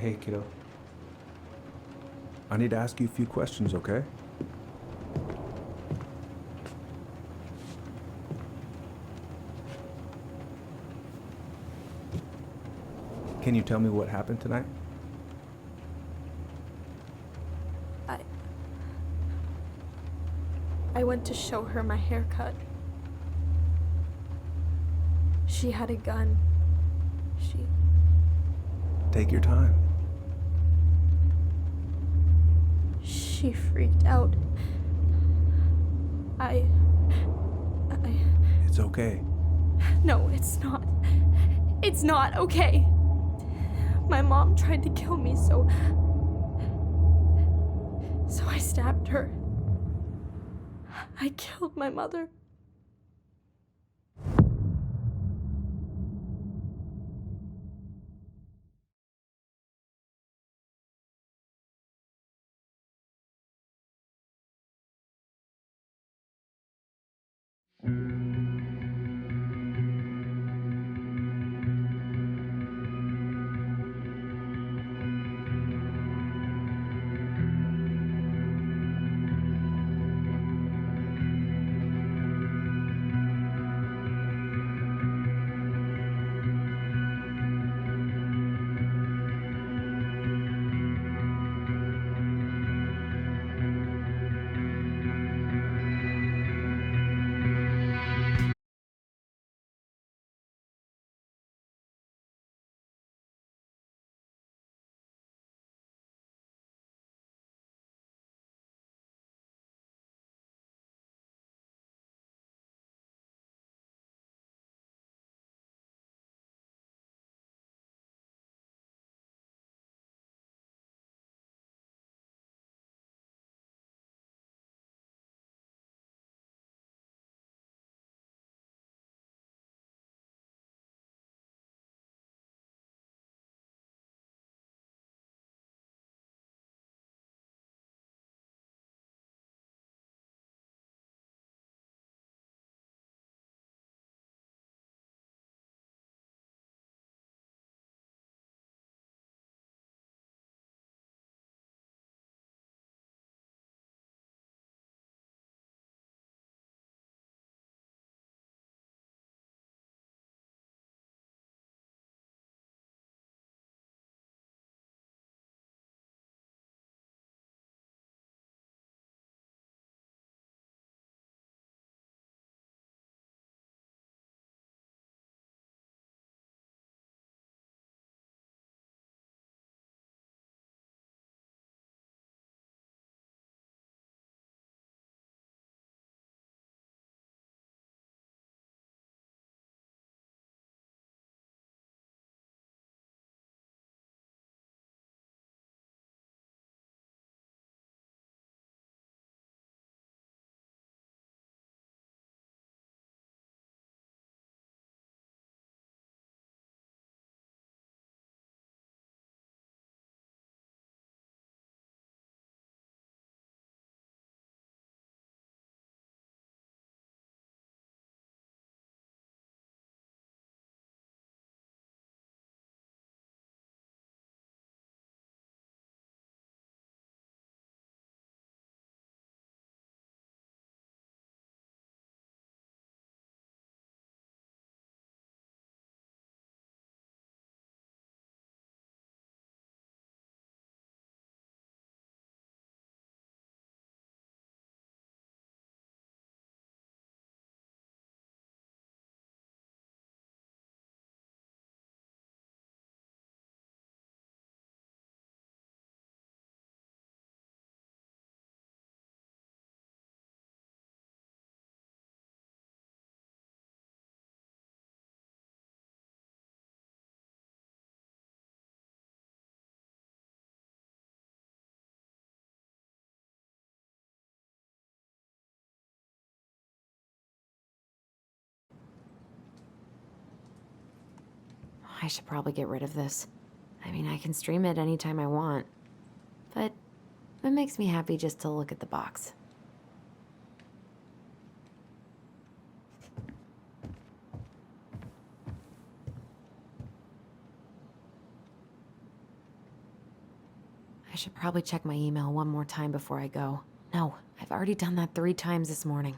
Hey, kiddo. I need to ask you a few questions, okay? Can you tell me what happened tonight? I... I went to show her my haircut. She had a gun. Take your time. She freaked out. It's okay. No, it's not. It's not okay. My mom tried to kill me, so I stabbed her. I killed my mother. I should probably get rid of this. I mean, I can stream it anytime I want. But it makes me happy just to look at the box. I should probably check my email one more time before I go. No, I've already done that 3 times this morning.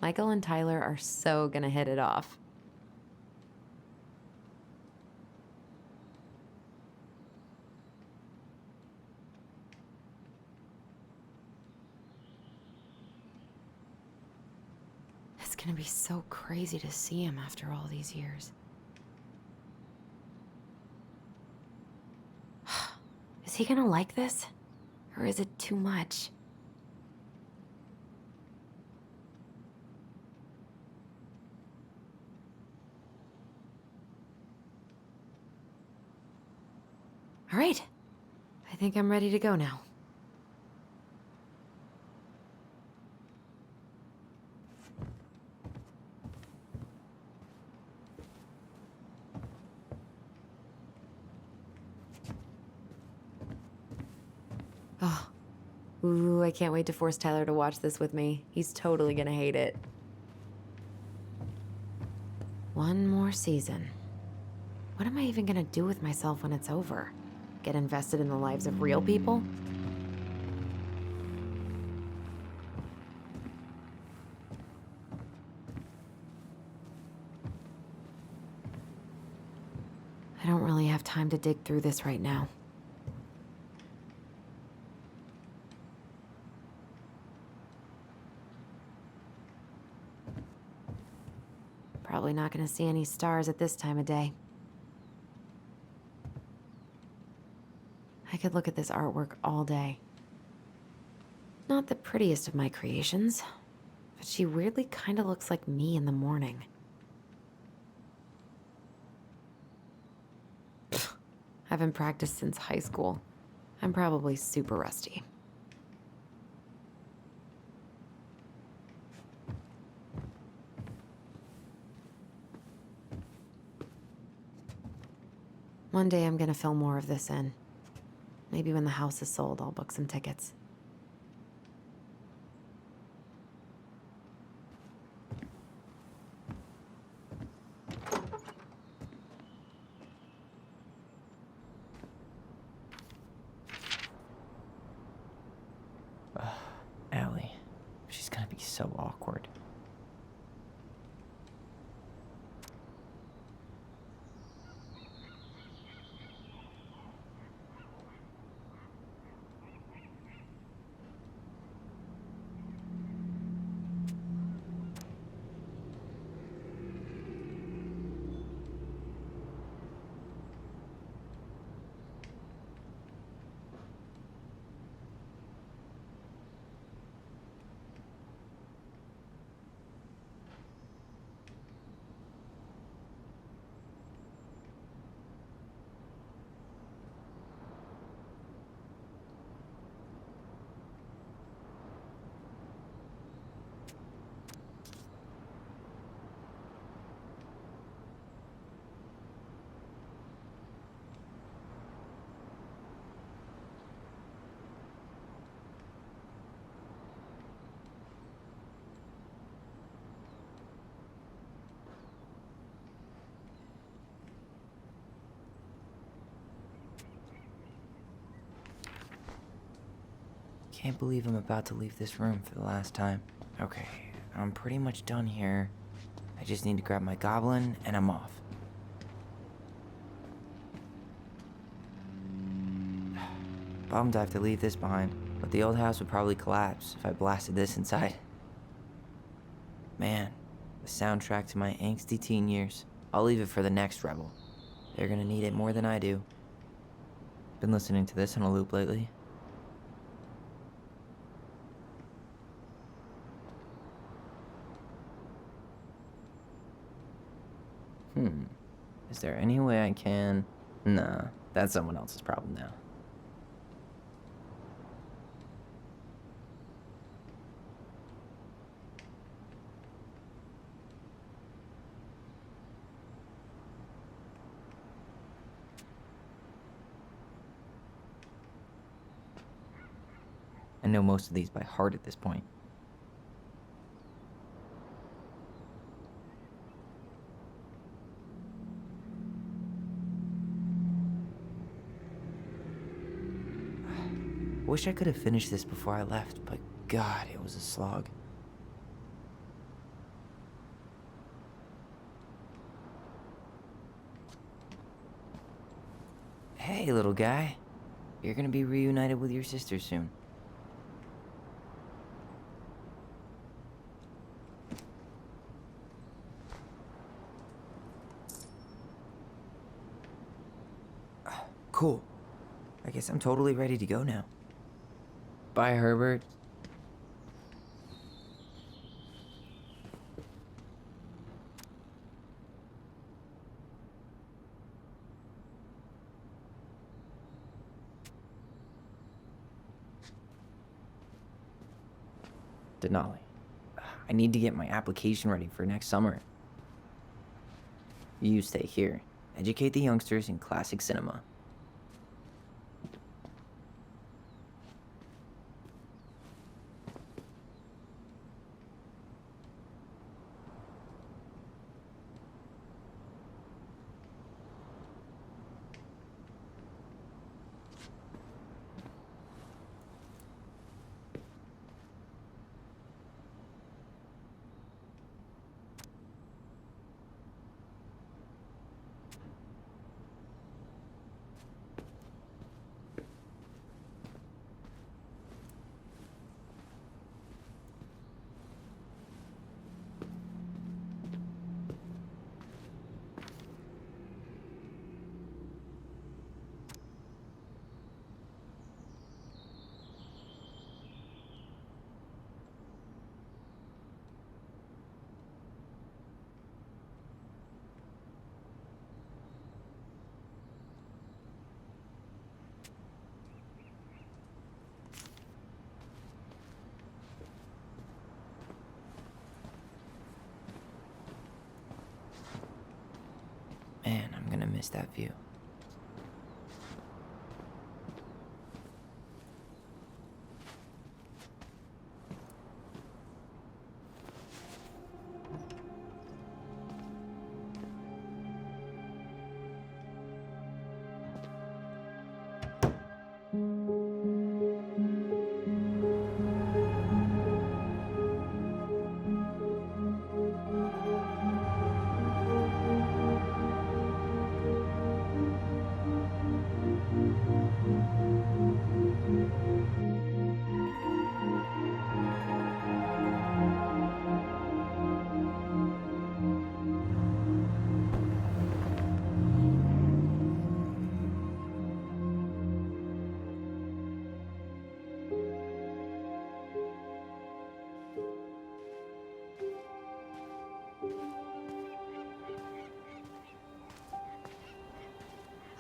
Michael and Tyler are so gonna hit it off. It's gonna be so crazy to see him after all these years. Is he gonna like this? Or is it too much? All right. I think I'm ready to go now. Oh. Ooh, I can't wait to force Tyler to watch this with me. He's totally gonna hate it. One more season. What am I even gonna do with myself when it's over? Get invested in the lives of real people? I don't really have time to dig through this right now. Probably not gonna see any stars at this time of day. I could look at this artwork all day. Not the prettiest of my creations, but she weirdly kind of looks like me in the morning. Pfft, haven't practiced since high school. I'm probably super rusty. One day I'm gonna fill more of this in. Maybe when the house is sold, I'll book some tickets. Allie. She's gonna be so awkward. Can't believe I'm about to leave this room for the last time. Okay, I'm pretty much done here. I just need to grab my goblin and I'm off. Bummed I have to leave this behind, but the old house would probably collapse if I blasted this inside. Man, the soundtrack to my angsty teen years. I'll leave it for the next rebel. They're gonna need it more than I do. Been listening to this on a loop lately. Is there any way I can... Nah, that's someone else's problem now. I know most of these by heart at this point. Wish I could have finished this before I left, but God, it was a slog. Hey, little guy. You're gonna be reunited with your sister soon. Cool. I guess I'm totally ready to go now. Bye, Herbert. Denali, I need to get my application ready for next summer. You stay here. Educate the youngsters in classic cinema. Man, I'm gonna miss that view.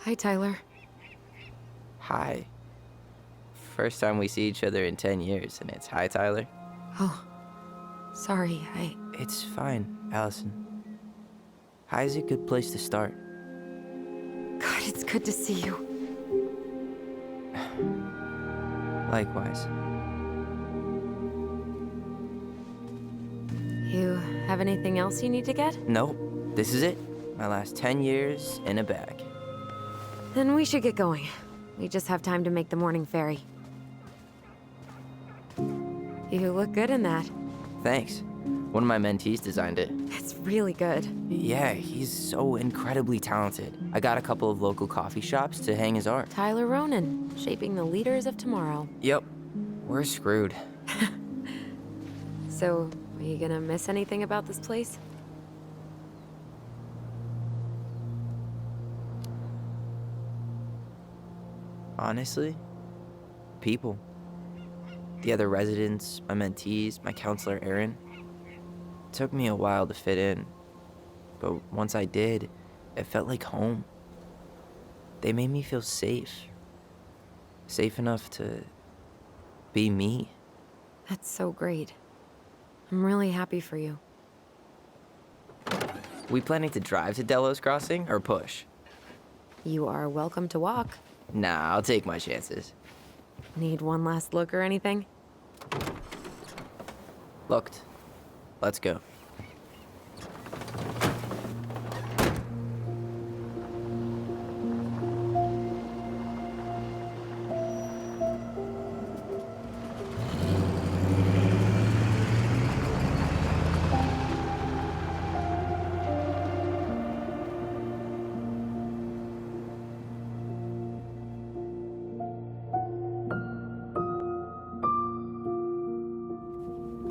Hi, Tyler. Hi. First time we see each other in 10 years, and it's hi, Tyler. Oh, sorry, It's fine, Allison. Hi's a good place to start. God, it's good to see you. Likewise. You have anything else you need to get? Nope, this is it. My last 10 years in a bag. Then we should get going. We just have time to make the morning ferry. You look good in that. Thanks. One of my mentees designed it. It's really good. Yeah, he's so incredibly talented. I got a couple of local coffee shops to hang his art. Tyler Ronan, shaping the leaders of tomorrow. Yep, we're screwed. So, are you gonna miss anything about this place? Honestly, people. The other residents, my mentees, my counselor, Aaron. It took me a while to fit in, but once I did, it felt like home. They made me feel safe. Safe enough to be me. That's so great. I'm really happy for you. We planning to drive to Delos Crossing or push? You are welcome to walk. Nah, I'll take my chances. Need one last look or anything? Looked. Let's go.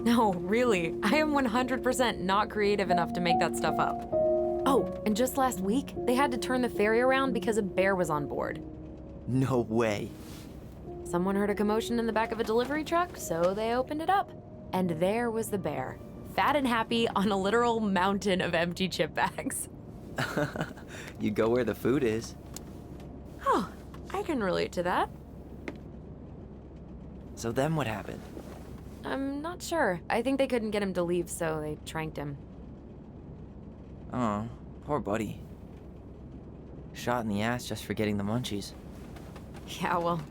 No, really. I am 100% not creative enough to make that stuff up. Oh, and just last week, they had to turn the ferry around because a bear was on board. No way. Someone heard a commotion in the back of a delivery truck, so they opened it up. And there was the bear, fat and happy on a literal mountain of empty chip bags. You go where the food is. Oh, I can relate to that. So then what happened? I'm not sure. I think they couldn't get him to leave, so they tranked him. Oh, poor buddy. Shot in the ass just for getting the munchies. Yeah, well,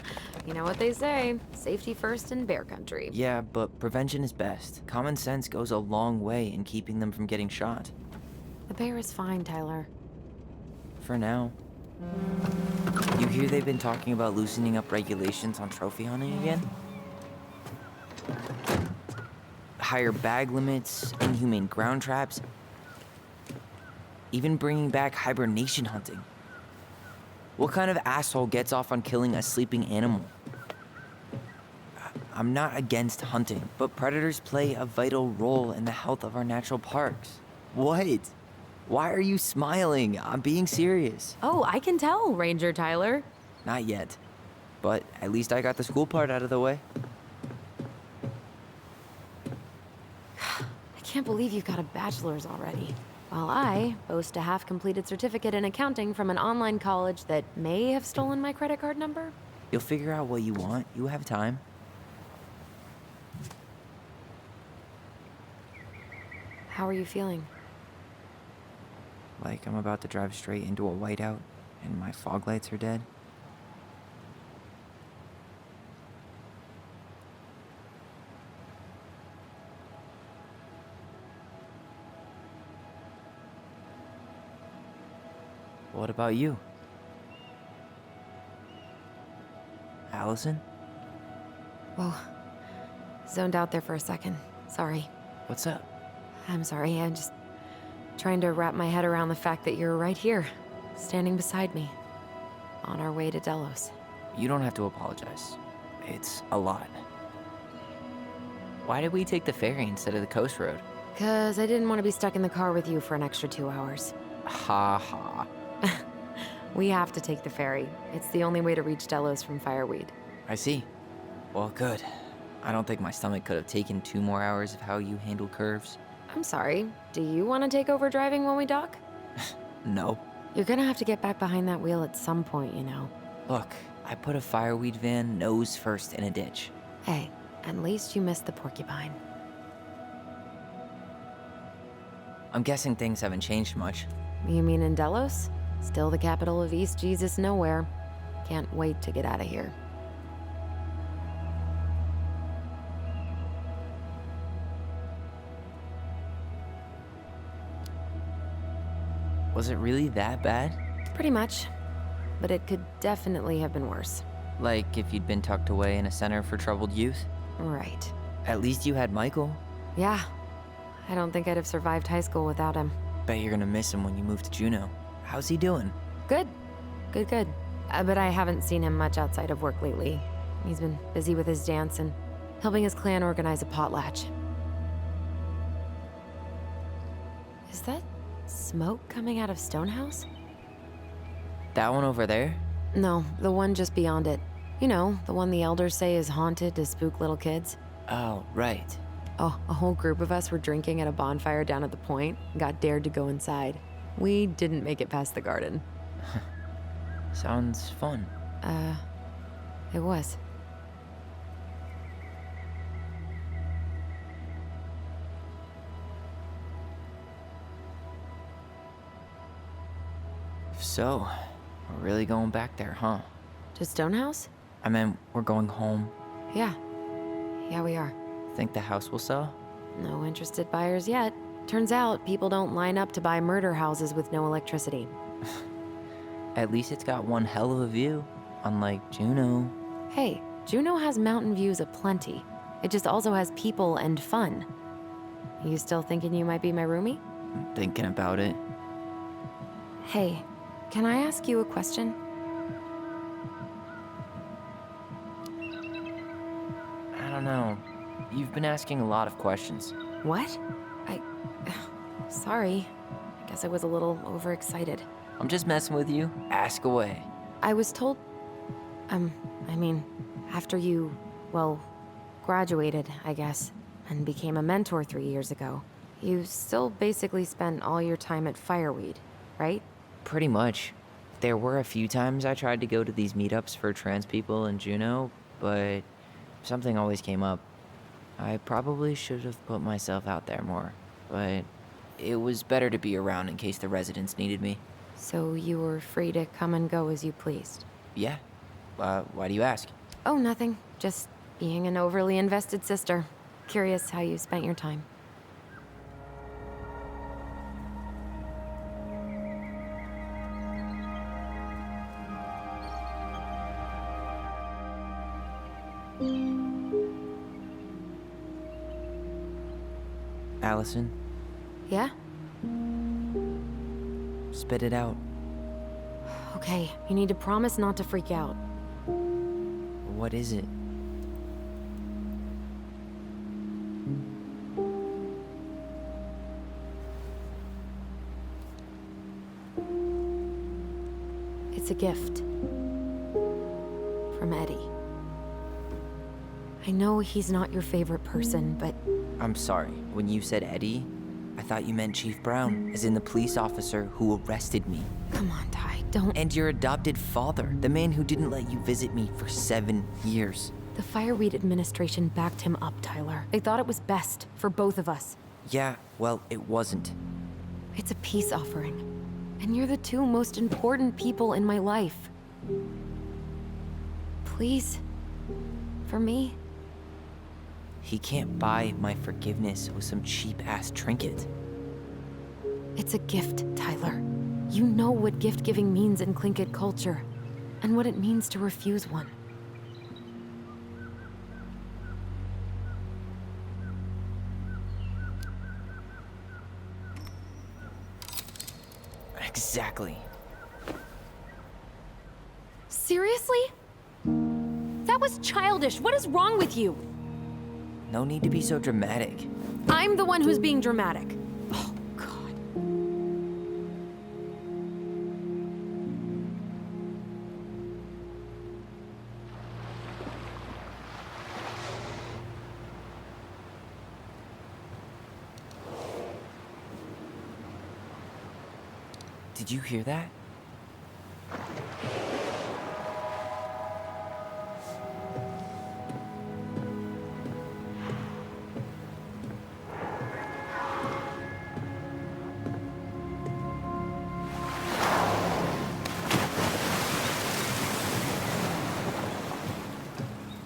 you know what they say. Safety first in bear country. Yeah, but prevention is best. Common sense goes a long way in keeping them from getting shot. The bear is fine, Tyler. For now. You hear they've been talking about loosening up regulations on trophy hunting again? Higher bag limits, inhumane ground traps, even bringing back hibernation hunting. What kind of asshole gets off on killing a sleeping animal? I'm not against hunting, but predators play a vital role in the health of our natural parks. What? Why are you smiling? I'm being serious. Oh, I can tell, Ranger Tyler. Not yet, but at least I got the school part out of the way. I can't believe you've got a bachelor's already. While I boast a half-completed certificate in accounting from an online college that may have stolen my credit card number. You'll figure out what you want. You have time. How are you feeling? Like I'm about to drive straight into a whiteout and my fog lights are dead. What about you? Allison? Whoa. Zoned out there for a second. Sorry. What's up? I'm sorry. I'm just trying to wrap my head around the fact that you're right here, standing beside me, on our way to Delos. You don't have to apologize. It's a lot. Why did we take the ferry instead of the coast road? 'Cause I didn't want to be stuck in the car with you for an extra 2 hours. Ha ha. We have to take the ferry. It's the only way to reach Delos from Fireweed. I see. Well, good. I don't think my stomach could have taken 2 more hours of how you handle curves. I'm sorry. Do you want to take over driving when we dock? No. You're gonna have to get back behind that wheel at some point, you know. Look, I put a fireweed van nose first in a ditch. Hey, at least you missed the porcupine. I'm guessing things haven't changed much. You mean in Delos? Still the capital of East Jesus Nowhere. Can't wait to get out of here. Was it really that bad? Pretty much. But it could definitely have been worse. Like if you'd been tucked away in a center for troubled youth? Right. At least you had Michael. Yeah. I don't think I'd have survived high school without him. Bet you're gonna miss him when you move to Juneau. How's he doing? Good. Good. But I haven't seen him much outside of work lately. He's been busy with his dance and helping his clan organize a potlatch. Is that smoke coming out of Stonehouse? That one over there? No, the one just beyond it. You know, the one the elders say is haunted to spook little kids. Oh, right. Oh, a whole group of us were drinking at a bonfire down at the point and got dared to go inside. We didn't make it past the garden. Sounds fun. It was. So, we're really going back there, huh? To Stonehouse? I meant, we're going home. Yeah. Yeah, we are. Think the house will sell? No interested buyers yet. Turns out people don't line up to buy murder houses with no electricity. At least it's got one hell of a view, unlike Juneau. Hey, Juneau has mountain views aplenty. It just also has people and fun. You still thinking you might be my roomie? I'm thinking about it. Hey, can I ask you a question? I don't know. You've been asking a lot of questions. What? Sorry. I guess I was a little overexcited. I'm just messing with you. Ask away. I was told. After you, well, graduated, I guess, and became a mentor 3 years ago, you still basically spent all your time at Fireweed, right? Pretty much. There were a few times I tried to go to these meetups for trans people in Juneau, but something always came up. I probably should have put myself out there more, but it was better to be around in case the residents needed me. So you were free to come and go as you pleased? Yeah. Why do you ask? Oh, nothing. Just being an overly invested sister. Curious how you spent your time. Allison, Yeah? spit it out. Okay, you need to promise not to freak out. What is it? It's a gift. From Eddie. I know he's not your favorite person, but I'm sorry. When you said Eddie, I thought you meant Chief Brown, as in the police officer who arrested me. come on, Ty, don't. And your adopted father, the man who didn't let you visit me for 7 years. The Fireweed administration backed him up, Tyler. They thought it was best for both of us. Yeah, well, it wasn't. It's a peace offering. And you're the two most important people in my life. Please. For me. He can't buy my forgiveness with some cheap-ass trinket. It's a gift, Tyler. You know what gift-giving means in Tlingit culture, and what it means to refuse one. Exactly. Seriously? That was childish. What is wrong with you? No need to be so dramatic. I'm the one who's being dramatic. Oh, God. Did you hear that?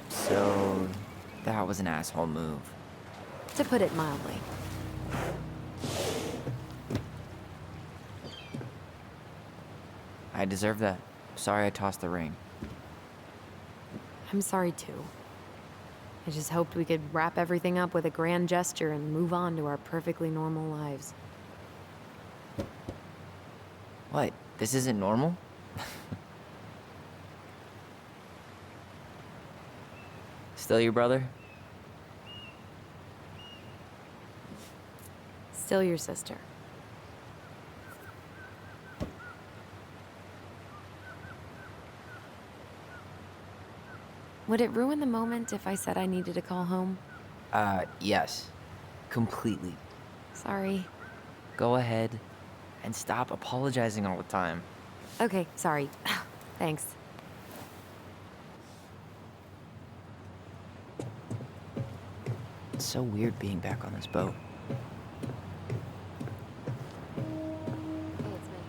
So, that was an asshole move. To put it mildly. I deserve that. Sorry I tossed the ring. I'm sorry, too. I just hoped we could wrap everything up with a grand gesture and move on to our perfectly normal lives. What? This isn't normal? Still your brother? Still your sister. Would it ruin the moment if I said I needed to call home? Yes. Completely. Sorry. Go ahead and stop apologizing all the time. Okay, sorry. Thanks. It's so weird being back on this boat. Hey, it's me.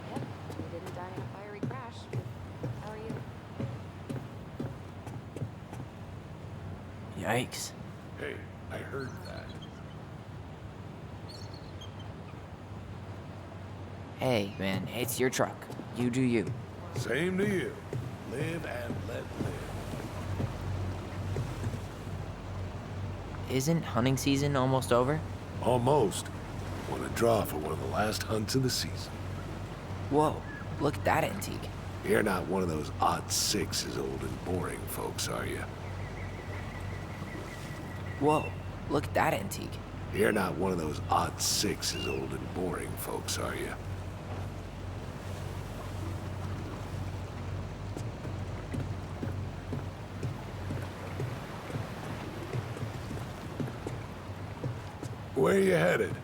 Yep, we didn't die in a fiery crash. How are you? Yikes. Hey, I heard that. Hey, man, it's your truck. You do you. Same to you. Live and let live. Isn't hunting season almost over? Almost. Want to draw for one of the last hunts of the season. Whoa, look at that antique. You're not one of those odd sixes old and boring folks, are you? Whoa, look at that antique. You're not one of those odd sixes old and boring folks, are you? Where you headed?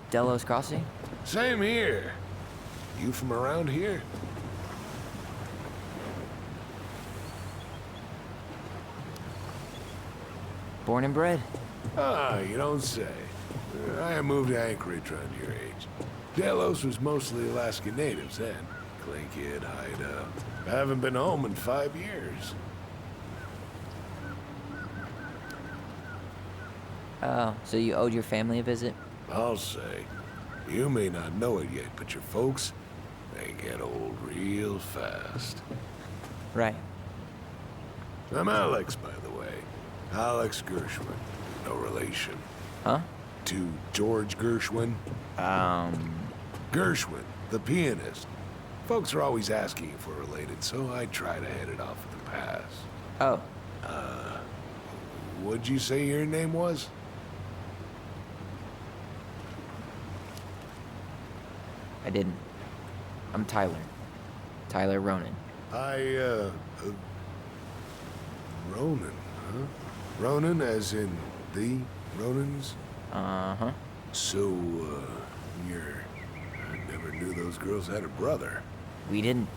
Delos Crossing? Same here. You from around here? Born and bred. Ah, you don't say. I moved to Anchorage around your age. Delos was mostly Alaskan natives then. Clay Kid, hideout. I haven't been home in 5 years. Oh, so you owed your family a visit? I'll say. You may not know it yet, but your folks, they get old real fast. Right. I'm Alex, by the way. Alex Gershwin. No relation. Huh? To George Gershwin. Gershwin, the pianist. Folks are always asking if we're related, so I try to head it off at the pass. Oh, What'd you say your name was? I didn't. I'm Tyler. Tyler Ronan. Ronan, huh? Ronan as in the Ronans? Uh-huh. So, I never knew those girls had a brother. We didn't.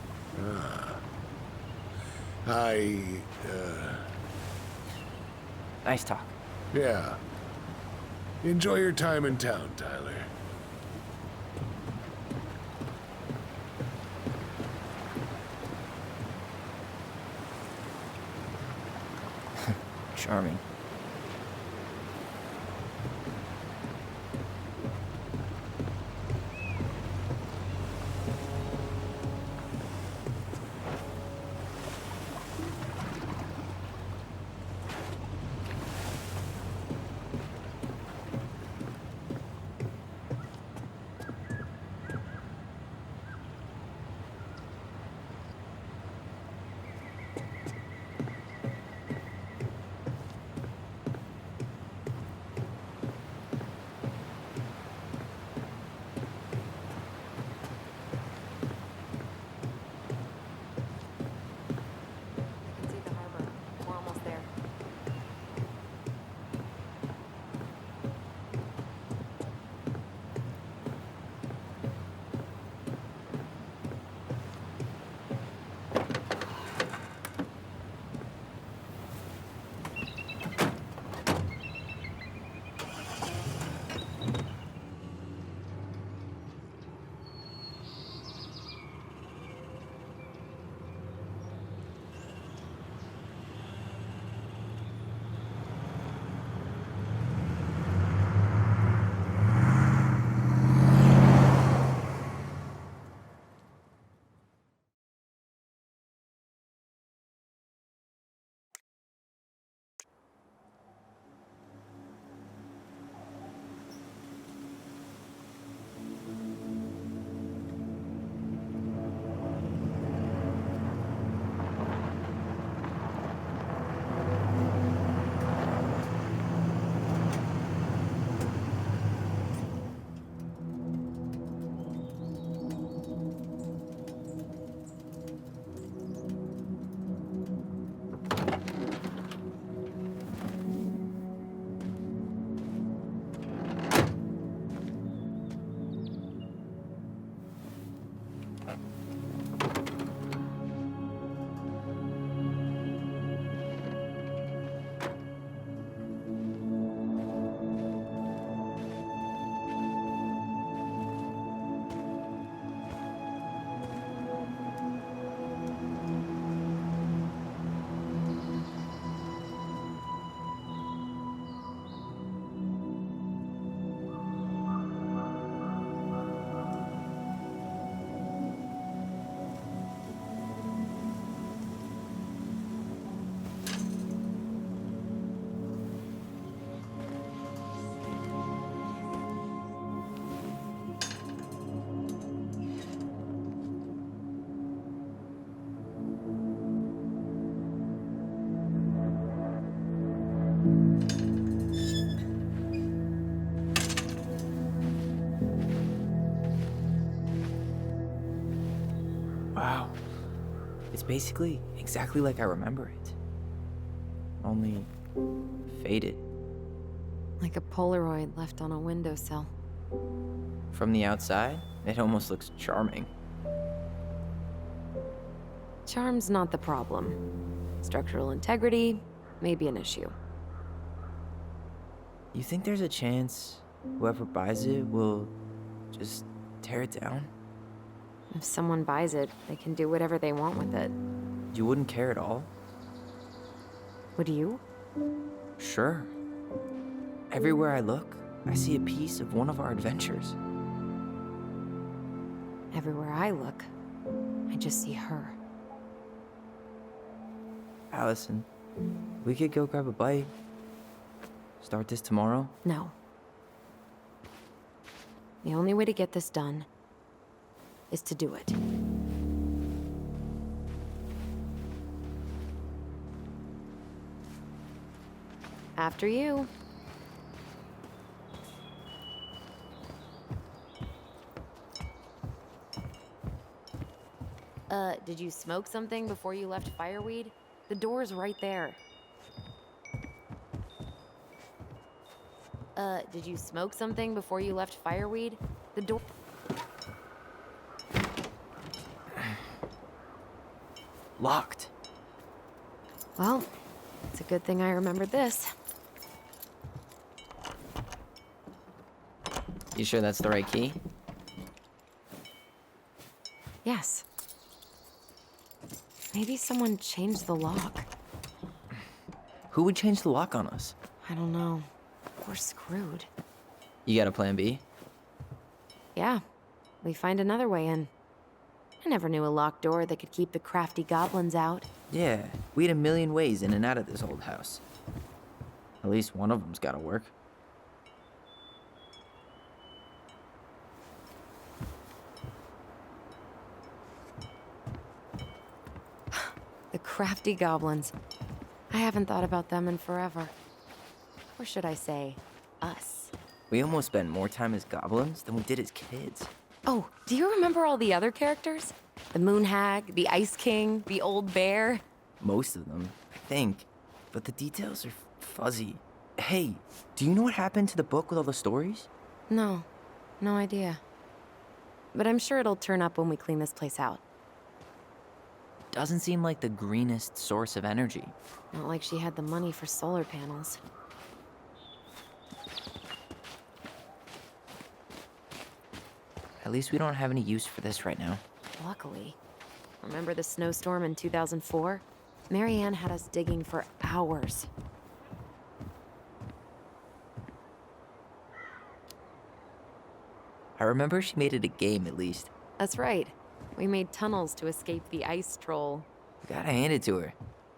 Nice talk. Yeah. Enjoy your time in town, Tyler. Charming. Wow. It's basically exactly like I remember it. Only faded. Like a Polaroid left on a windowsill. From the outside, it almost looks charming. Charm's not the problem. Structural integrity may be an issue. You think there's a chance whoever buys it will just tear it down? If someone buys it, they can do whatever they want with it. You wouldn't care at all? Would you? Sure. Everywhere I look, I see a piece of one of our adventures. Everywhere I look, I just see her. Allison, we could go grab a bite. Start this tomorrow? No. The only way to get this done is to do it. After you. Did you smoke something before you left Fireweed? The door's right there. Did you smoke something before you left Fireweed? The door... Locked. Well, it's a good thing I remembered this. You sure that's the right key? Yes. Maybe someone changed the lock. Who would change the lock on us? I don't know. We're screwed. You got a plan B? Yeah, we find another way in. I never knew a locked door that could keep the crafty goblins out. Yeah, we had a million ways in and out of this old house. At least one of them's gotta work. The crafty goblins. I haven't thought about them in forever. Or should I say, us. We almost spent more time as goblins than we did as kids. Oh, do you remember all the other characters? The Moon Hag, the Ice King, the Old Bear? Most of them, I think. But the details are fuzzy. Hey, do you know what happened to the book with all the stories? No, no idea. But I'm sure it'll turn up when we clean this place out. Doesn't seem like the greenest source of energy. Not like she had the money for solar panels. At least we don't have any use for this right now. Luckily. Remember the snowstorm in 2004? Marianne had us digging for hours. I remember she made it a game at least. That's right. We made tunnels to escape the ice troll. Gotta hand it to her.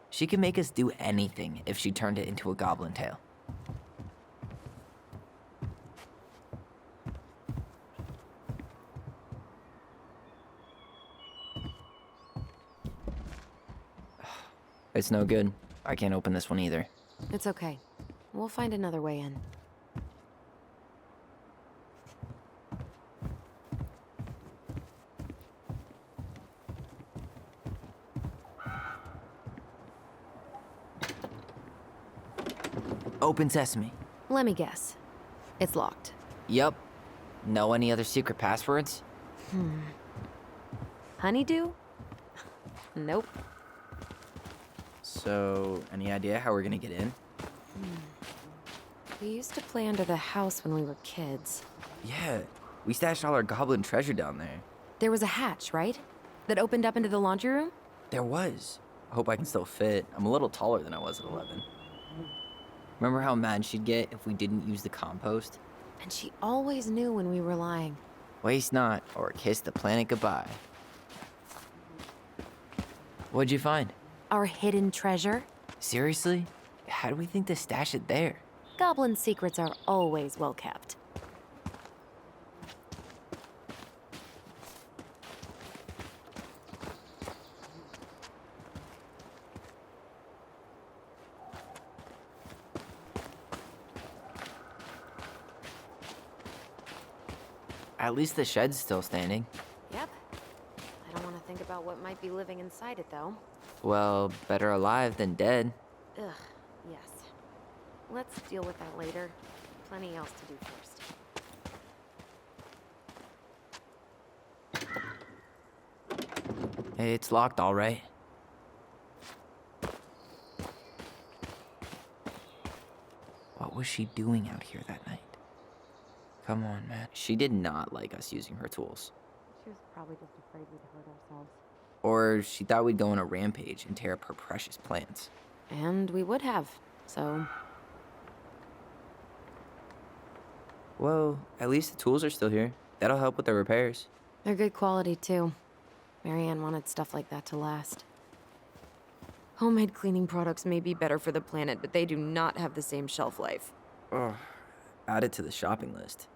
She could make us do anything if she turned it into a goblin tale. It's no good. I can't open this one either. It's okay. We'll find another way in. Open sesame. Let me guess. It's locked. Yup. Know any other secret passwords? Honeydew? Nope. So, any idea how we're gonna get in? We used to play under the house when we were kids. Yeah, we stashed all our goblin treasure down there. There was a hatch, right? That opened up into the laundry room? There was. I hope I can still fit. I'm a little taller than I was at 11. Remember how mad she'd get if we didn't use the compost? And she always knew when we were lying. Waste not, or kiss the planet goodbye. What'd you find? Our hidden treasure? Seriously? How do we think to stash it there? Goblin secrets are always well kept. At least the shed's still standing. Yep. I don't want to think about what might might be living inside it, though. Well, better alive than dead. Ugh, yes. Let's deal with that later. Plenty else to do first. Hey, it's locked, all right. What was she doing out here that night? Come on, man. She did not like us using her tools. She was probably just afraid we'd hurt ourselves. Or she thought we'd go on a rampage and tear up her precious plants. And we would have, so... Well, at least the tools are still here. That'll help with the repairs. They're good quality, too. Marianne wanted stuff like that to last. Homemade cleaning products may be better for the planet, but they do not have the same shelf life. Ugh. Add it to the shopping list.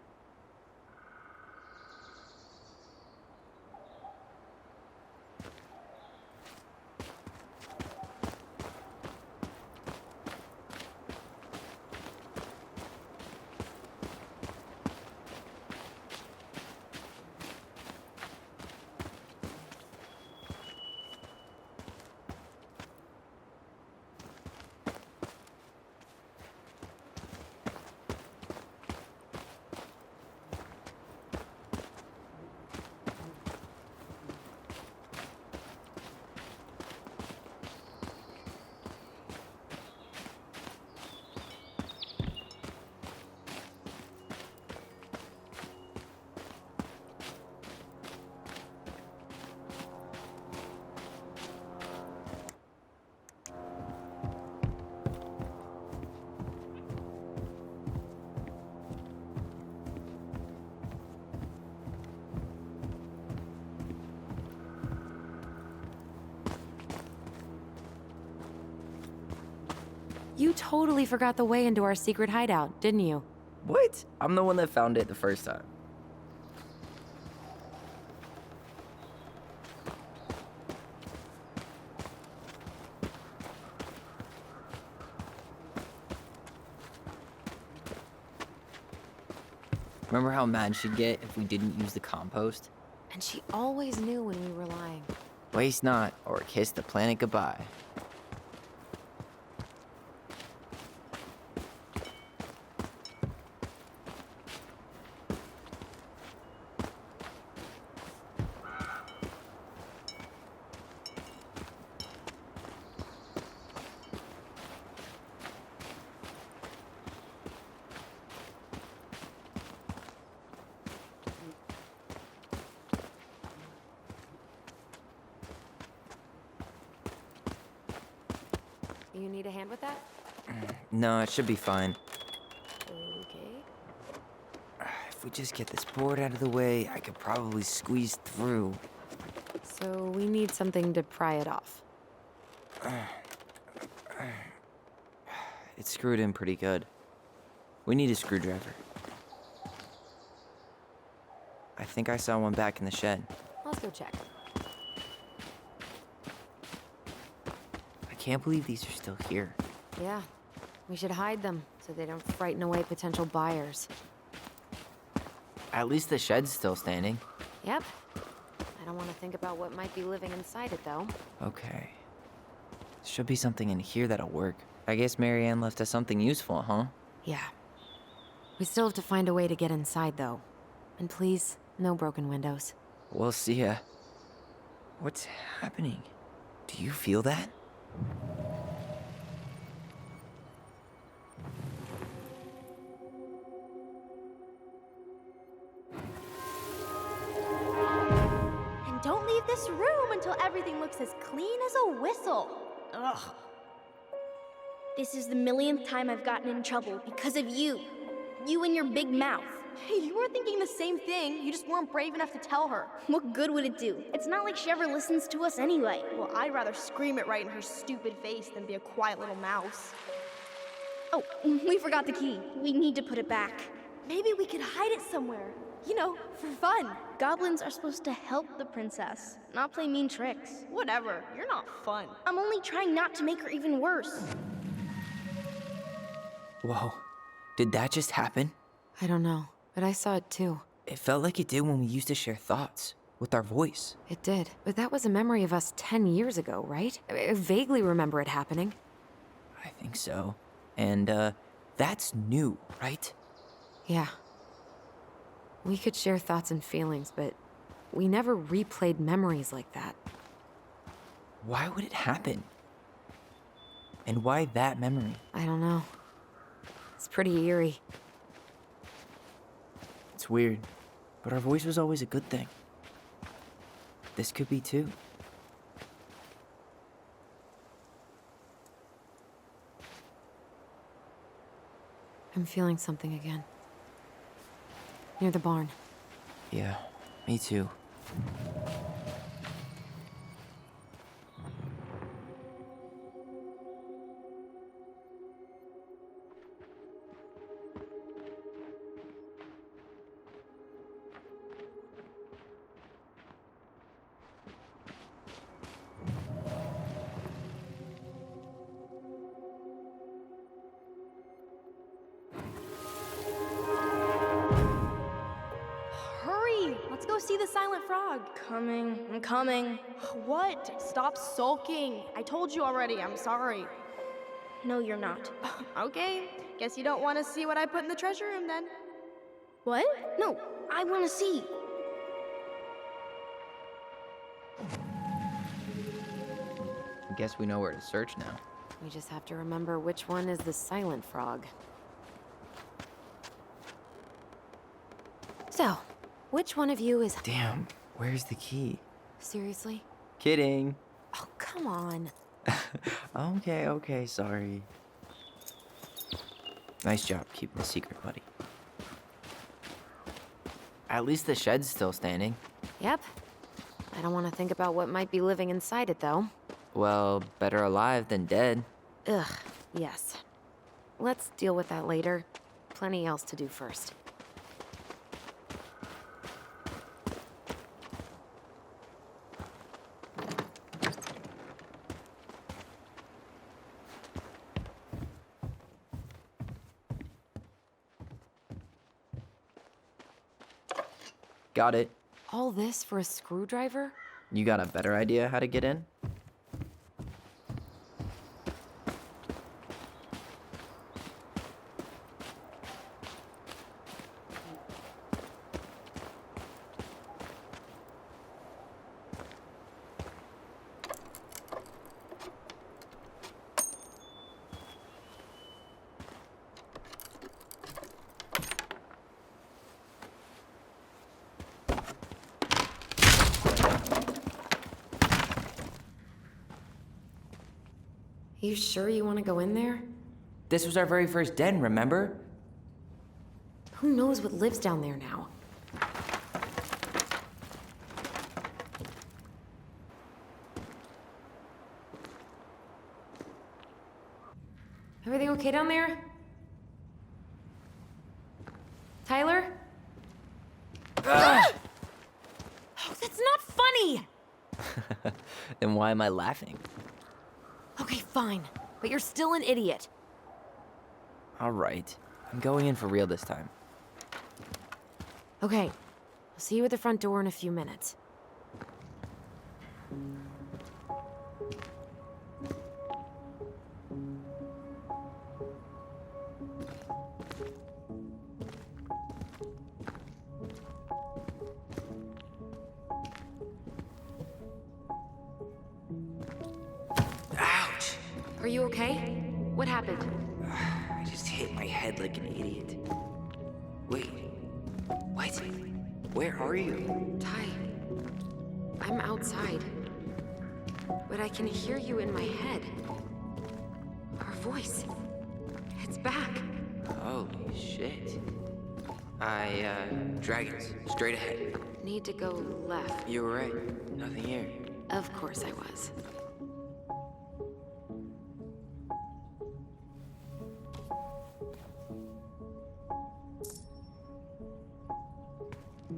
You totally forgot the way into our secret hideout, didn't you? What? I'm the one that found it the first time. Remember how mad she'd get if we didn't use the compost? And she always knew when we were lying. Waste not, or kiss the planet goodbye. You need a hand with that? No, it should be fine. Okay. If we just get this board out of the way, I could probably squeeze through. So we need something to pry it off. It's screwed in pretty good. We need a screwdriver. I think I saw one back in the shed. Let's go check. I can't believe these are still here. Yeah. We should hide them so they don't frighten away potential buyers. At least the shed's still standing. Yep. I don't want to think about what might be living inside it, though. Okay. Should be something in here that'll work. I guess Marianne left us something useful, huh? Yeah. We still have to find a way to get inside, though. And please, no broken windows. We'll see ya. What's happening? Do you feel that? And don't leave this room until everything looks as clean as a whistle. Ugh. This is the millionth time I've gotten in trouble because of you. You and your big mouth. Hey, you were thinking the same thing. You just weren't brave enough to tell her. What good would it do? It's not like she ever listens to us anyway. Well, I'd rather scream it right in her stupid face than be a quiet little mouse. Oh, we forgot the key. We need to put it back. Maybe we could hide it somewhere. You know, for fun. Goblins are supposed to help the princess, not play mean tricks. Whatever, you're not fun. I'm only trying not to make her even worse. Whoa. Did that just happen? I don't know, but I saw it too. It felt like it did when we used to share thoughts. with our voice. It did, but that was a memory of us 10 years ago, right? I vaguely remember it happening. I think so. And, that's new, right? Yeah. We could share thoughts and feelings, but we never replayed memories like that. Why would it happen? And why that memory? I don't know. It's pretty eerie. It's weird, but our voice was always a good thing. This could be too. I'm feeling something again. Near the barn. Yeah, me too. Hurry! Let's go see the silent frog. I'm coming. What? Stop sulking. I told you already, I'm sorry. No, you're not. Okay, guess you don't want to see what I put in the treasure room then. What? No, I want to see. I guess we know where to search now. We just have to remember which one is the silent frog. So, which one of you is... Damn, where's the key? Seriously? Kidding. Oh, come on. Okay, sorry. Nice job keeping the secret, buddy. At least the shed's still standing. Yep. I don't want to think about what might be living inside it, though. Well, better alive than dead. Ugh, yes. Let's deal with that later. Plenty else to do first. Got it. All this for a screwdriver? You got a better idea how to get in? You sure you want to go in there? This was our very first den, remember? Who knows what lives down there now? Everything okay down there? Tyler? Oh, that's not funny! Then why am I laughing? Okay, fine. But you're still an idiot. Alright, I'm going in for real this time. Okay. I'll see you at the front door in a few minutes. Ouch! Are you okay? What happened? I just hit my head like an idiot. Wait, what? Where are you? Ty, I'm outside. But I can hear you in my head. Our voice. It's back. Holy shit. Dragons, straight ahead. Need to go left. You were right, nothing here. Of course I was.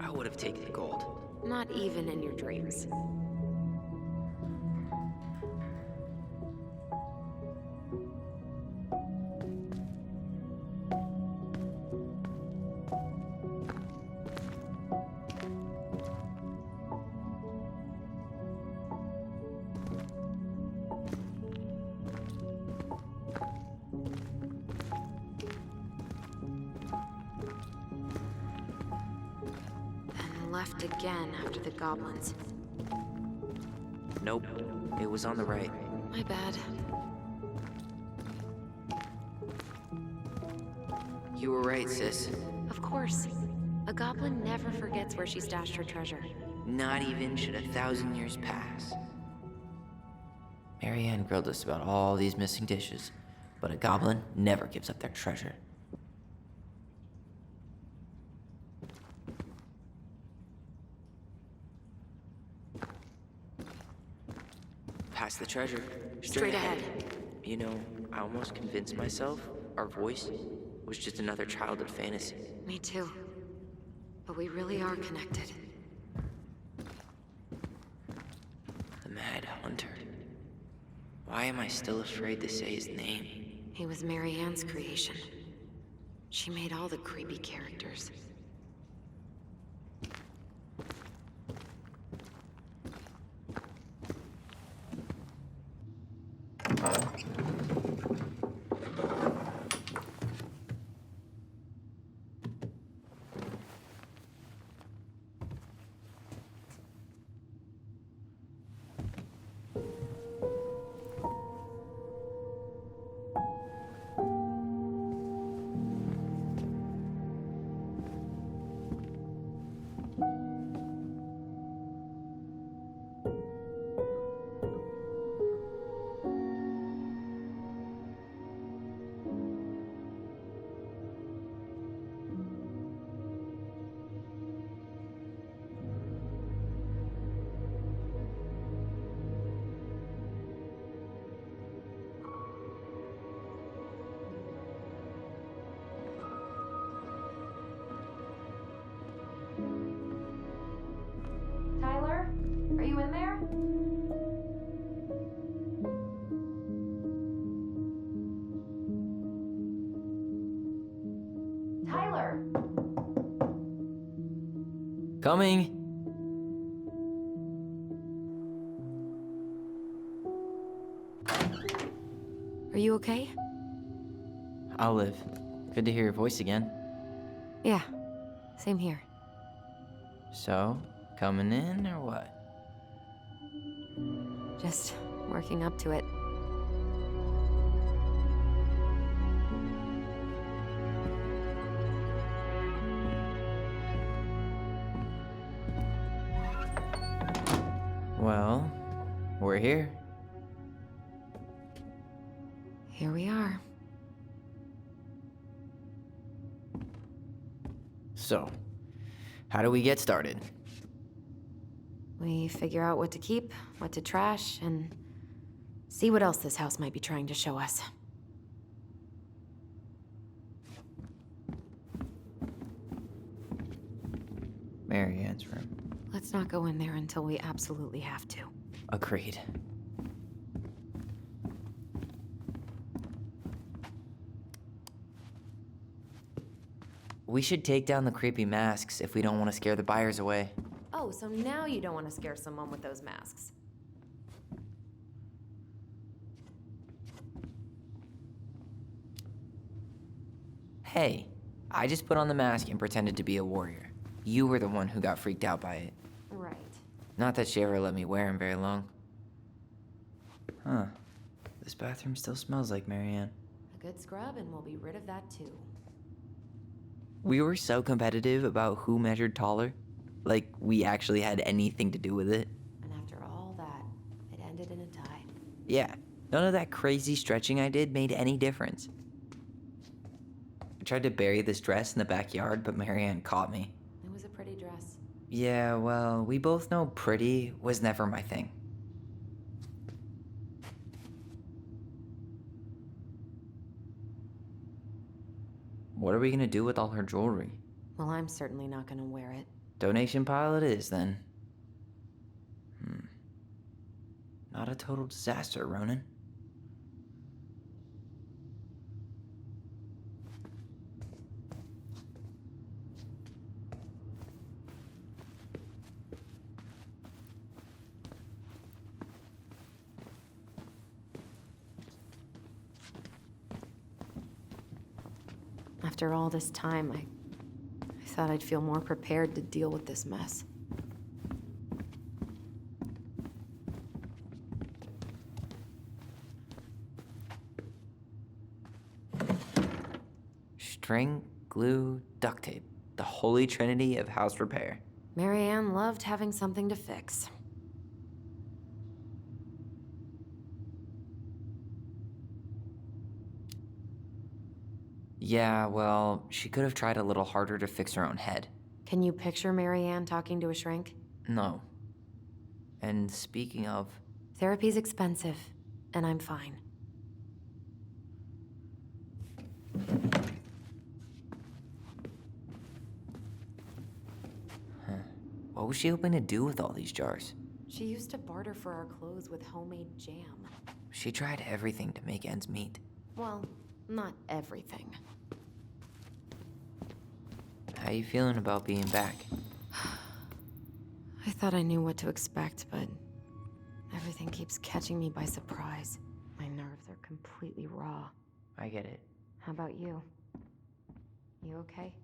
I would have taken the gold. Not even in your dreams. left again after the goblins. Nope, it was on the right. My bad. You were right, sis. Of course. A goblin never forgets where she stashed her treasure. Not even should 1,000 years pass. Marianne grilled us about all these missing dishes, but a goblin never gives up their treasure. Pass the treasure. Straight ahead. You know, I almost convinced myself our voice was just another childhood fantasy. Me too. But we really are connected. The Mad Hunter. Why am I still afraid to say his name? He was Marianne's creation. She made all the creepy characters. Tyler, are you in there? Tyler! Coming! Are you okay? I'll live. Good to hear your voice again. Yeah. Same here. So, coming in or what? Just working up to it. Well, we're here. Here we are. So, how do we get started? We figure out what to keep, what to trash, and see what else this house might be trying to show us. Marianne's room. Let's not go in there until we absolutely have to. Agreed. We should take down the creepy masks if we don't want to scare the buyers away. Oh, so now you don't want to scare someone with those masks. Hey, I just put on the mask and pretended to be a warrior. You were the one who got freaked out by it. Right. Not that she ever let me wear him very long. Huh. This bathroom still smells like Marianne. A good scrub and we'll be rid of that too. We were so competitive about who measured taller. Like we actually had anything to do with it. And after all that, it ended in a tie. Yeah, none of that crazy stretching I did made any difference. I tried to bury this dress in the backyard, but Marianne caught me. It was a pretty dress. Yeah, well, we both know pretty was never my thing. What are we gonna do with all her jewelry? Well, I'm certainly not gonna wear it. Donation pile it is, then. Not a total disaster, Ronan. After all this time, I thought I'd feel more prepared to deal with this mess. String, glue, duct tape. The holy trinity of house repair. Marianne loved having something to fix. Yeah, well, she could have tried a little harder to fix her own head. Can you picture Marianne talking to a shrink? No. And speaking of, Therapy's expensive, and I'm fine. what was she hoping to do with all these jars? She used to barter for our clothes with homemade jam. She tried everything to make ends meet. Well, not everything. How you feeling about being back? I thought I knew what to expect, but everything keeps catching me by surprise. My nerves are completely raw. I get it. How about you? You okay?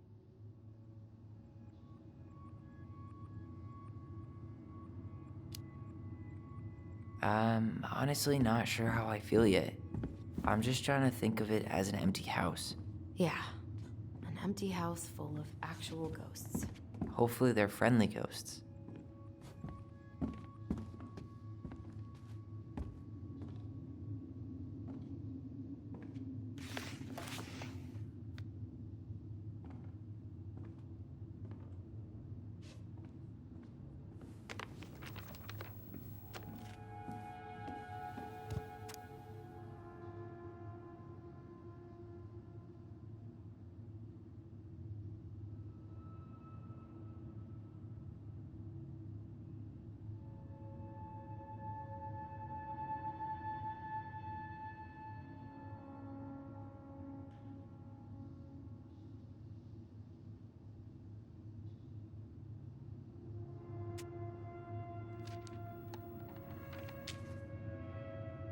I'm honestly not sure how I feel yet. I'm just trying to think of it as an empty house. Yeah. An empty house full of actual ghosts. Hopefully they're friendly ghosts.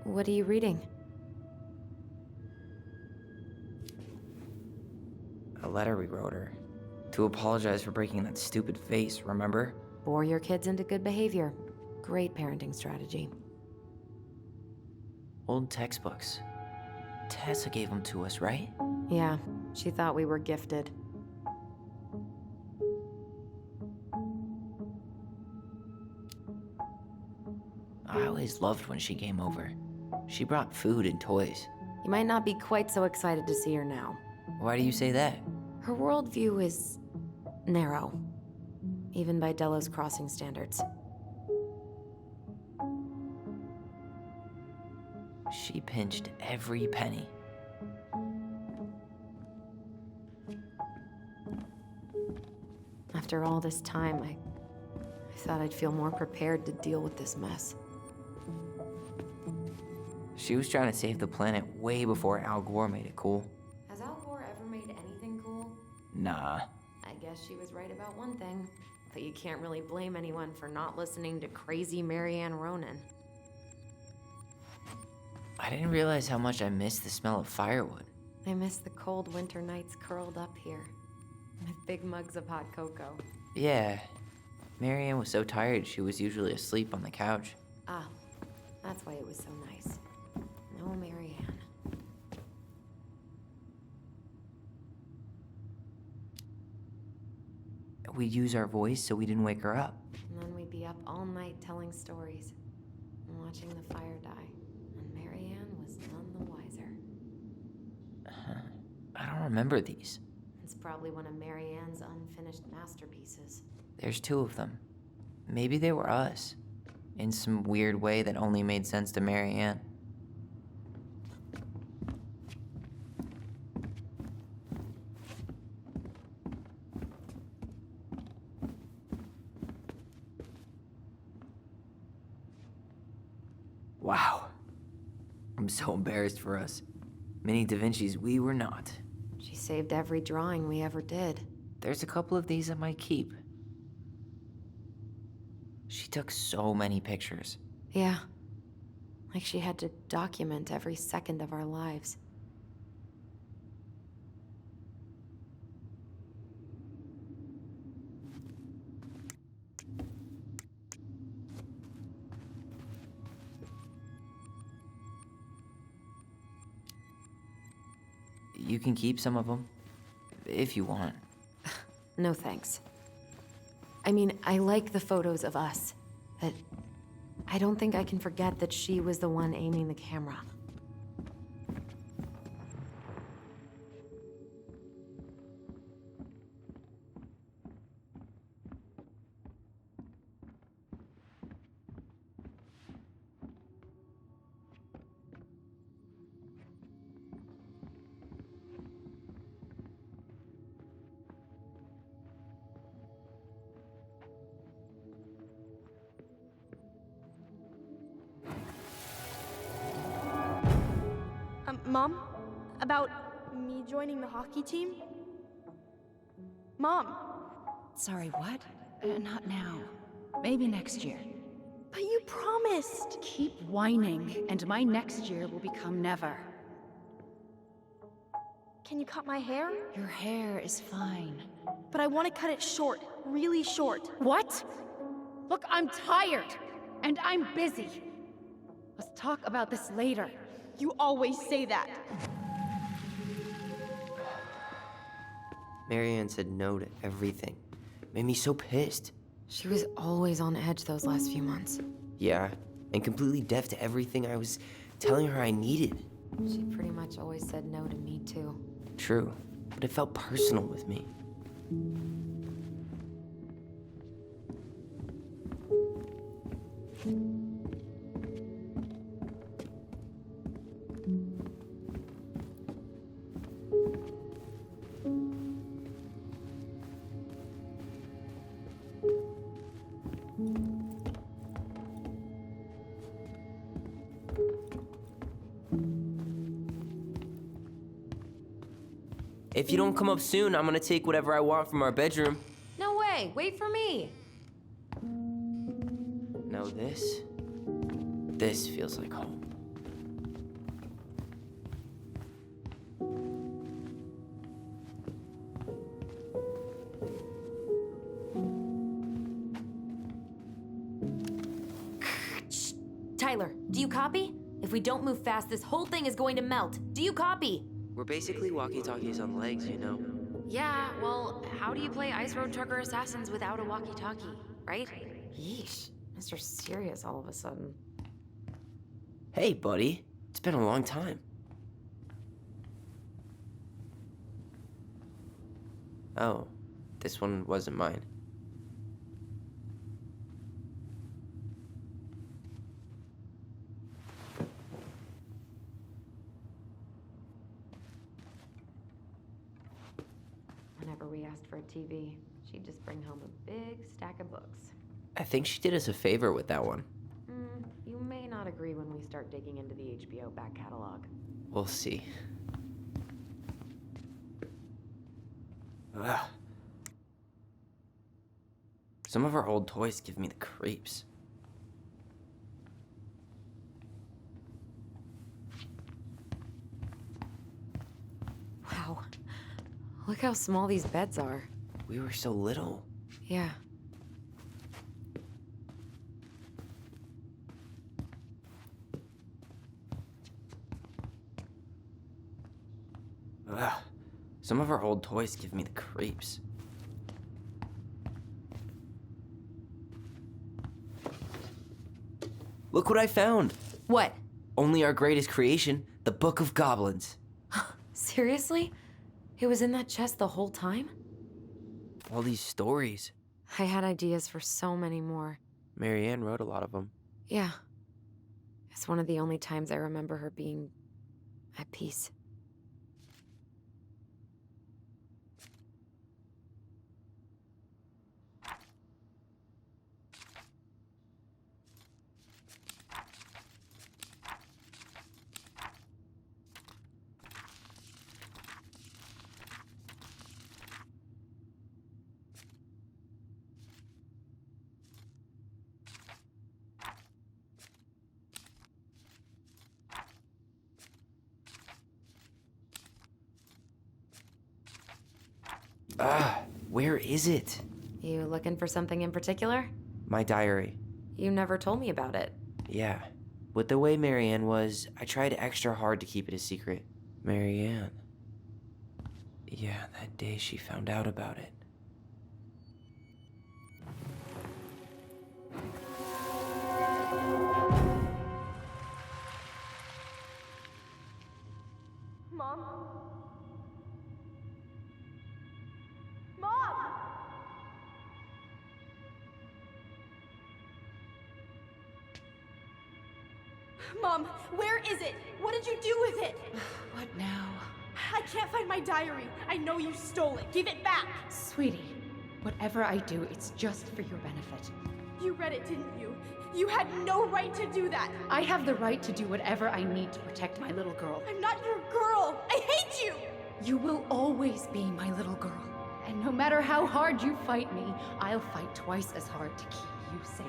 What are you reading? A letter we wrote her. To apologize for breaking that stupid vase, remember? Bore your kids into good behavior. Great parenting strategy. Old textbooks. Tessa gave them to us, right? Yeah, she thought we were gifted. I always loved when she came over. She brought food and toys. You might not be quite so excited to see her now. Why do you say that? Her worldview is narrow, even by Delos Crossing standards. She pinched every penny. After all this time, I thought I'd feel more prepared to deal with this mess. She was trying to save the planet way before Al Gore made it cool. Has Al Gore ever made anything cool? Nah. I guess she was right about one thing, but you can't really blame anyone for not listening to crazy Marianne Ronan. I didn't realize how much I missed the smell of firewood. I miss the cold winter nights curled up here, with big mugs of hot cocoa. Yeah. Marianne was so tired she was usually asleep on the couch. Ah, that's why it was so nice. No Marianne. We'd use our voice so we didn't wake her up. And then we'd be up all night telling stories and watching the fire die. And Marianne was none the wiser. I don't remember these. It's probably one of Marianne's unfinished masterpieces. There's 2 of them. Maybe they were us. In some weird way that only made sense to Marianne. Wow. I'm so embarrassed for us. Mini Da Vinci's we were not. She saved every drawing we ever did. There's a couple of these I might keep. She took so many pictures. Yeah. Like she had to document every second of our lives. You can keep some of them. if you want. No thanks. I mean, I like the photos of us, but I don't think I can forget that she was the one aiming the camera. Mom? About me joining the hockey team? Mom! Sorry, what? Not now. Maybe next year. But you promised! Keep whining, and my next year will become never. Can you cut my hair? Your hair is fine. But I want to cut it short, really short. What? Look, I'm tired, and I'm busy. Let's talk about this later. You always say that. Marianne said no to everything. Made me so pissed. She was always on edge those last few months. Yeah, and completely deaf to everything I was telling her I needed. She pretty much always said no to me, too. True, but it felt personal with me. If you don't come up soon, I'm gonna take whatever I want from our bedroom. No way! Wait for me! No, this feels like home. Tyler, do you copy? If we don't move fast, this whole thing is going to melt. Do you copy? We're basically walkie-talkies on legs, you know. Yeah, well, how do you play Ice Road Trucker Assassins without a walkie-talkie, right? Yeesh, Mr. Serious all of a sudden. Hey, buddy. It's been a long time. Oh, this one wasn't mine. Whenever we asked for a TV, she'd just bring home a big stack of books. I think she did us a favor with that one. You may not agree when we start digging into the HBO back catalog. We'll see. Ugh. Some of our old toys give me the creeps. Wow. Look how small these beds are. We were so little. Yeah. Ugh. Some of our old toys give me the creeps. Look what I found! What? Only our greatest creation, the Book of Goblins. Seriously? It was in that chest the whole time? All these stories. I had ideas for so many more. Marianne wrote a lot of them. Yeah. It's one of the only times I remember her being at peace. Where is it? You looking for something in particular? My diary. You never told me about it. Yeah. With the way Marianne was, I tried extra hard to keep it a secret. Marianne. Yeah, that day she found out about it. Mom? Mom! Mom, where is it? What did you do with it? What now? I can't find my diary. I know you stole it. Give it back. Sweetie, whatever I do, it's just for your benefit. You read it, didn't you? You had no right to do that. I have the right to do whatever I need to protect my little girl. I'm not your girl. I hate you. You will always be my little girl. And no matter how hard you fight me, I'll fight twice as hard to keep you safe.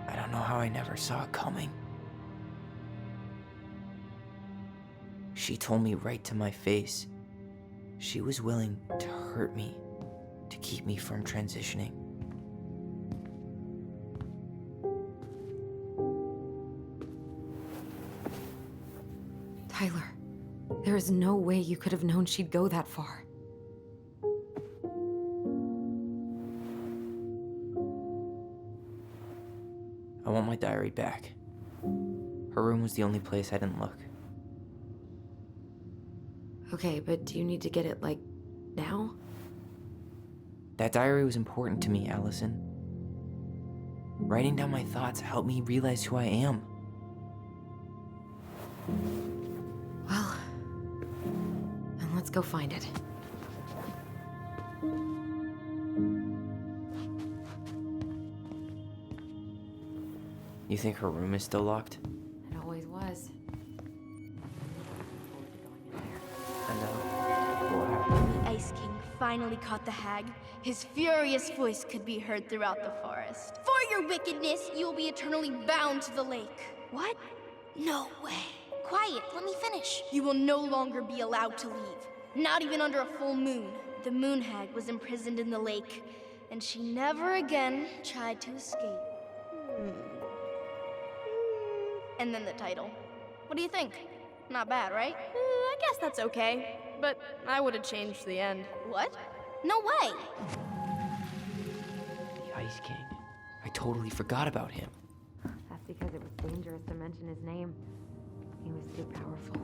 I don't know how I never saw it coming. She told me right to my face. She was willing to hurt me to keep me from transitioning. Tyler, there is no way you could have known she'd go that far. I want my diary back. Her room was the only place I didn't look. Okay, but do you need to get it, like, now? That diary was important to me, Allison. Writing down my thoughts helped me realize who I am. Well, then let's go find it. You think her room is still locked? It always was. And what happened? The Ice King finally caught the hag. His furious voice could be heard throughout the forest. For your wickedness, you will be eternally bound to the lake. What? No way. Quiet, let me finish. You will no longer be allowed to leave. Not even under a full moon. The moon hag was imprisoned in the lake, and she never again tried to escape. And then the title. What do you think? Not bad, right? I guess that's okay. But I would have changed the end. What? No way! The Ice King. I totally forgot about him. That's because it was dangerous to mention his name. He was too powerful.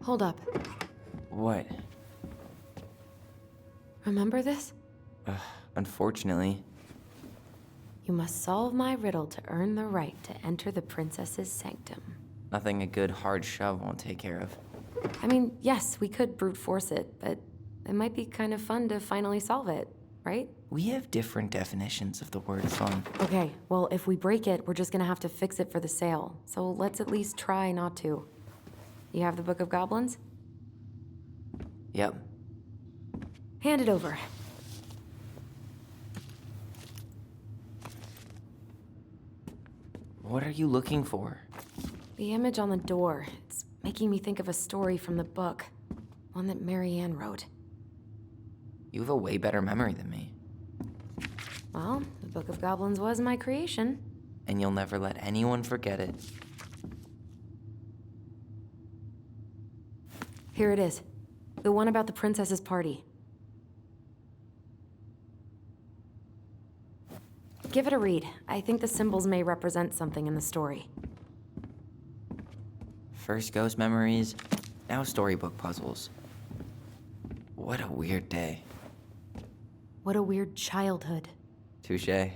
Hold up. What? Remember this? Unfortunately. You must solve my riddle to earn the right to enter the princess's sanctum. Nothing a good hard shove won't take care of. I mean, yes, we could brute force it, but it might be kind of fun to finally solve it, right? We have different definitions of the word fun. Okay, well, if we break it, we're just gonna have to fix it for the sale. So let's at least try not to. You have the Book of Goblins? Yep. Hand it over. What are you looking for? The image on the door. It's making me think of a story from the book. One that Marianne wrote. You have a way better memory than me. Well, the Book of Goblins was my creation. And you'll never let anyone forget it. Here it is. The one about the princess's party. Give it a read. I think the symbols may represent something in the story. First ghost memories, now storybook puzzles. What a weird day. What a weird childhood. Touché.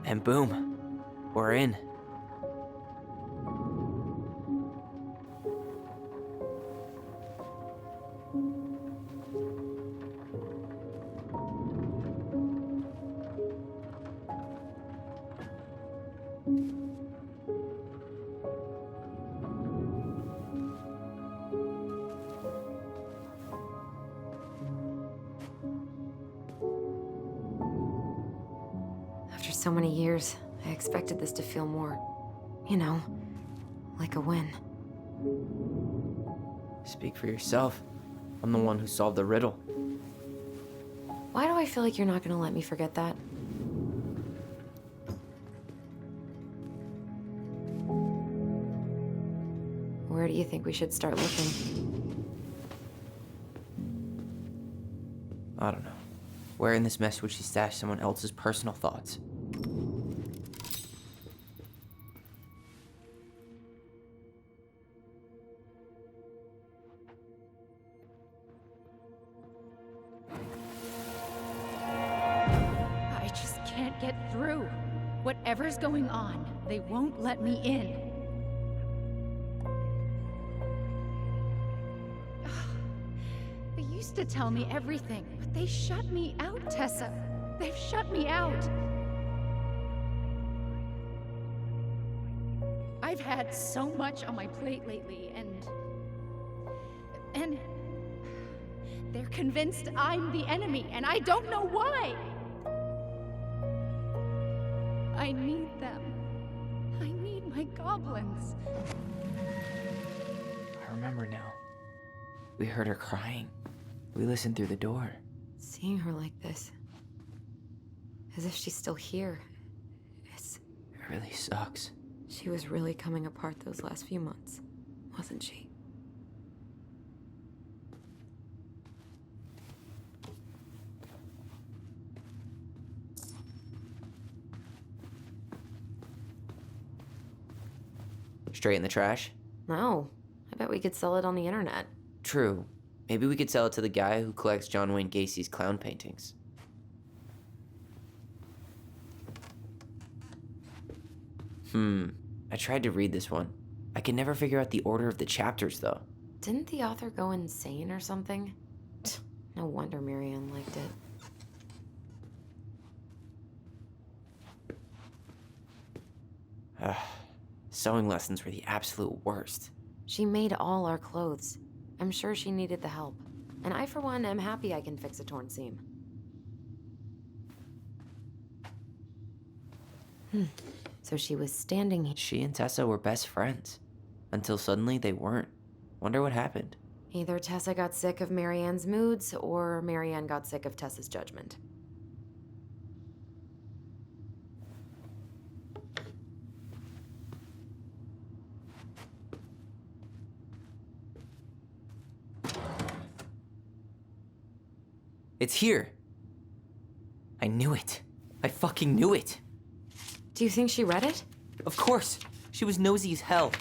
And boom, we're in. After so many years, I expected this to feel more, you know, like a win. Speak for yourself. I'm the one who solved the riddle. Why do I feel like you're not gonna let me forget that? Where do you think we should start looking? I don't know. Where in this mess would she stash someone else's personal thoughts? I just can't get through. Whatever's going on, they won't let me in. They used to tell me everything, but they shut me out, Tessa. They've shut me out. I've had so much on my plate lately, and they're convinced I'm the enemy, and I don't know why. I need them. I need my goblins. I remember now. We heard her crying. We listened through the door. Seeing her like this, as if she's still here, It really sucks. she was really coming apart those last few months, wasn't she? Straight in the trash? No, I bet we could sell it on the internet. True. Maybe we could sell it to the guy who collects John Wayne Gacy's clown paintings. I tried to read this one. I could never figure out the order of the chapters, though. Didn't the author go insane or something? No wonder Marianne liked it. Sewing lessons were the absolute worst. She made all our clothes. I'm sure she needed the help. And I, for one, am happy I can fix a torn seam. So she was standing here. She and Tessa were best friends. Until suddenly they weren't. Wonder what happened. Either Tessa got sick of Marianne's moods, or Marianne got sick of Tessa's judgment. It's here. I knew it. I fucking knew it. Do you think she read it? Of course. She was nosy as hell.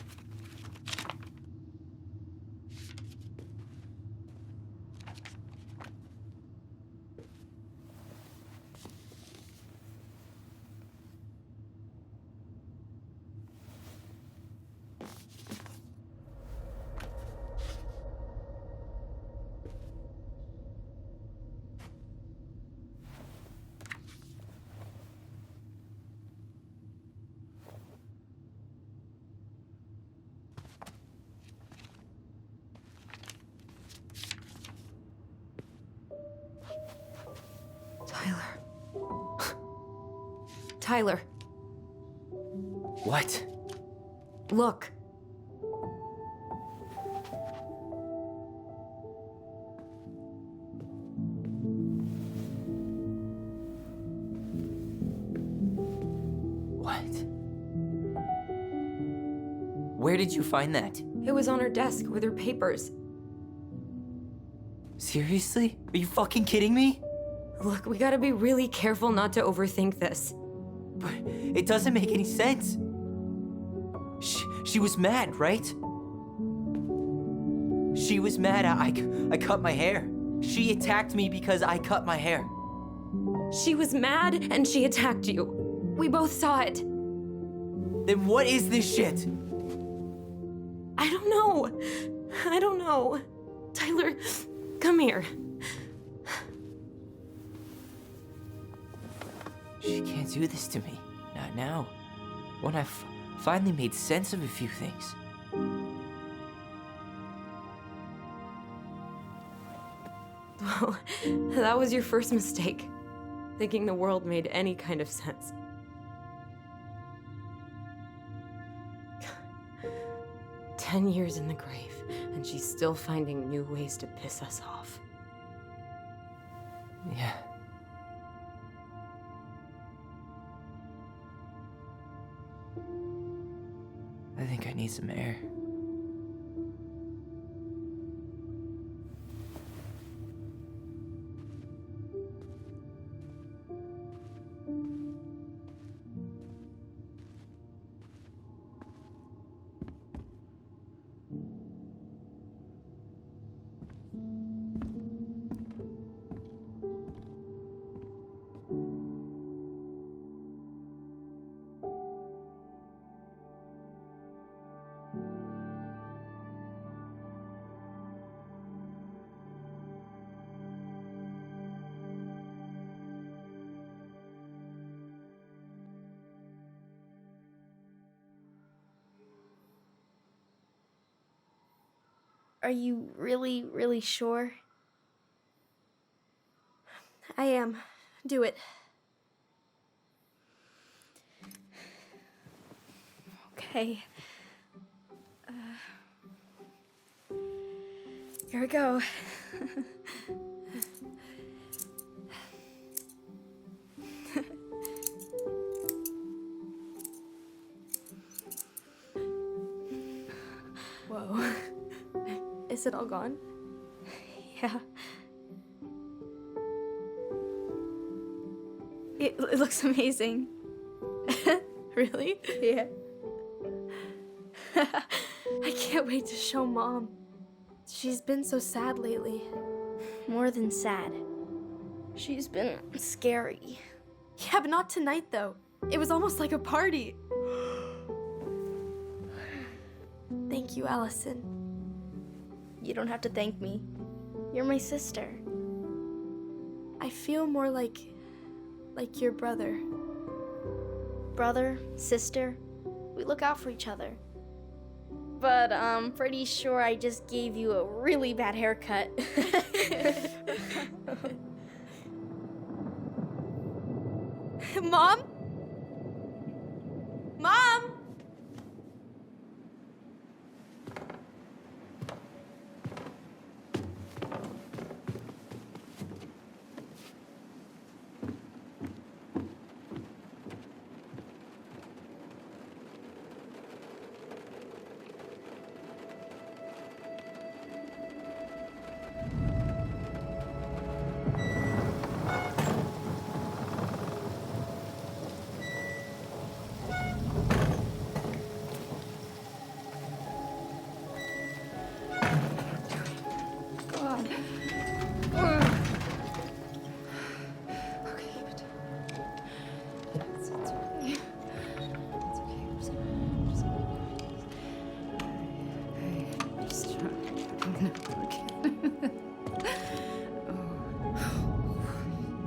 Tyler, What? look. What? Where did you find that? It was on her desk with her papers. Seriously? Are you fucking kidding me? Look, we gotta be really careful not to overthink this. But it doesn't make any sense. She was mad, right? She was mad I cut my hair. She attacked me because I cut my hair. She was mad and she attacked you. We both saw it. Then what is this shit? I don't know. I don't know. Tyler, come here. She can't do this to me. Not now. When I've finally made sense of a few things. Well, that was your first mistake. Thinking the world made any kind of sense. "10 years in the grave, and she's still finding new ways to piss us off." Yeah. I think I need some air. Are you really, really sure? I am. Do it. Okay. Here we go. Whoa. Is it all gone? Yeah. It looks amazing. Really? Yeah. I can't wait to show Mom. She's been so sad lately. More than sad. She's been scary. Yeah, but not tonight, though. It was almost like a party. Thank you, Allison. You don't have to thank me. You're my sister. I feel more like your brother. Brother, sister, we look out for each other. But I'm pretty sure I just gave you a really bad haircut. Mom? Mom?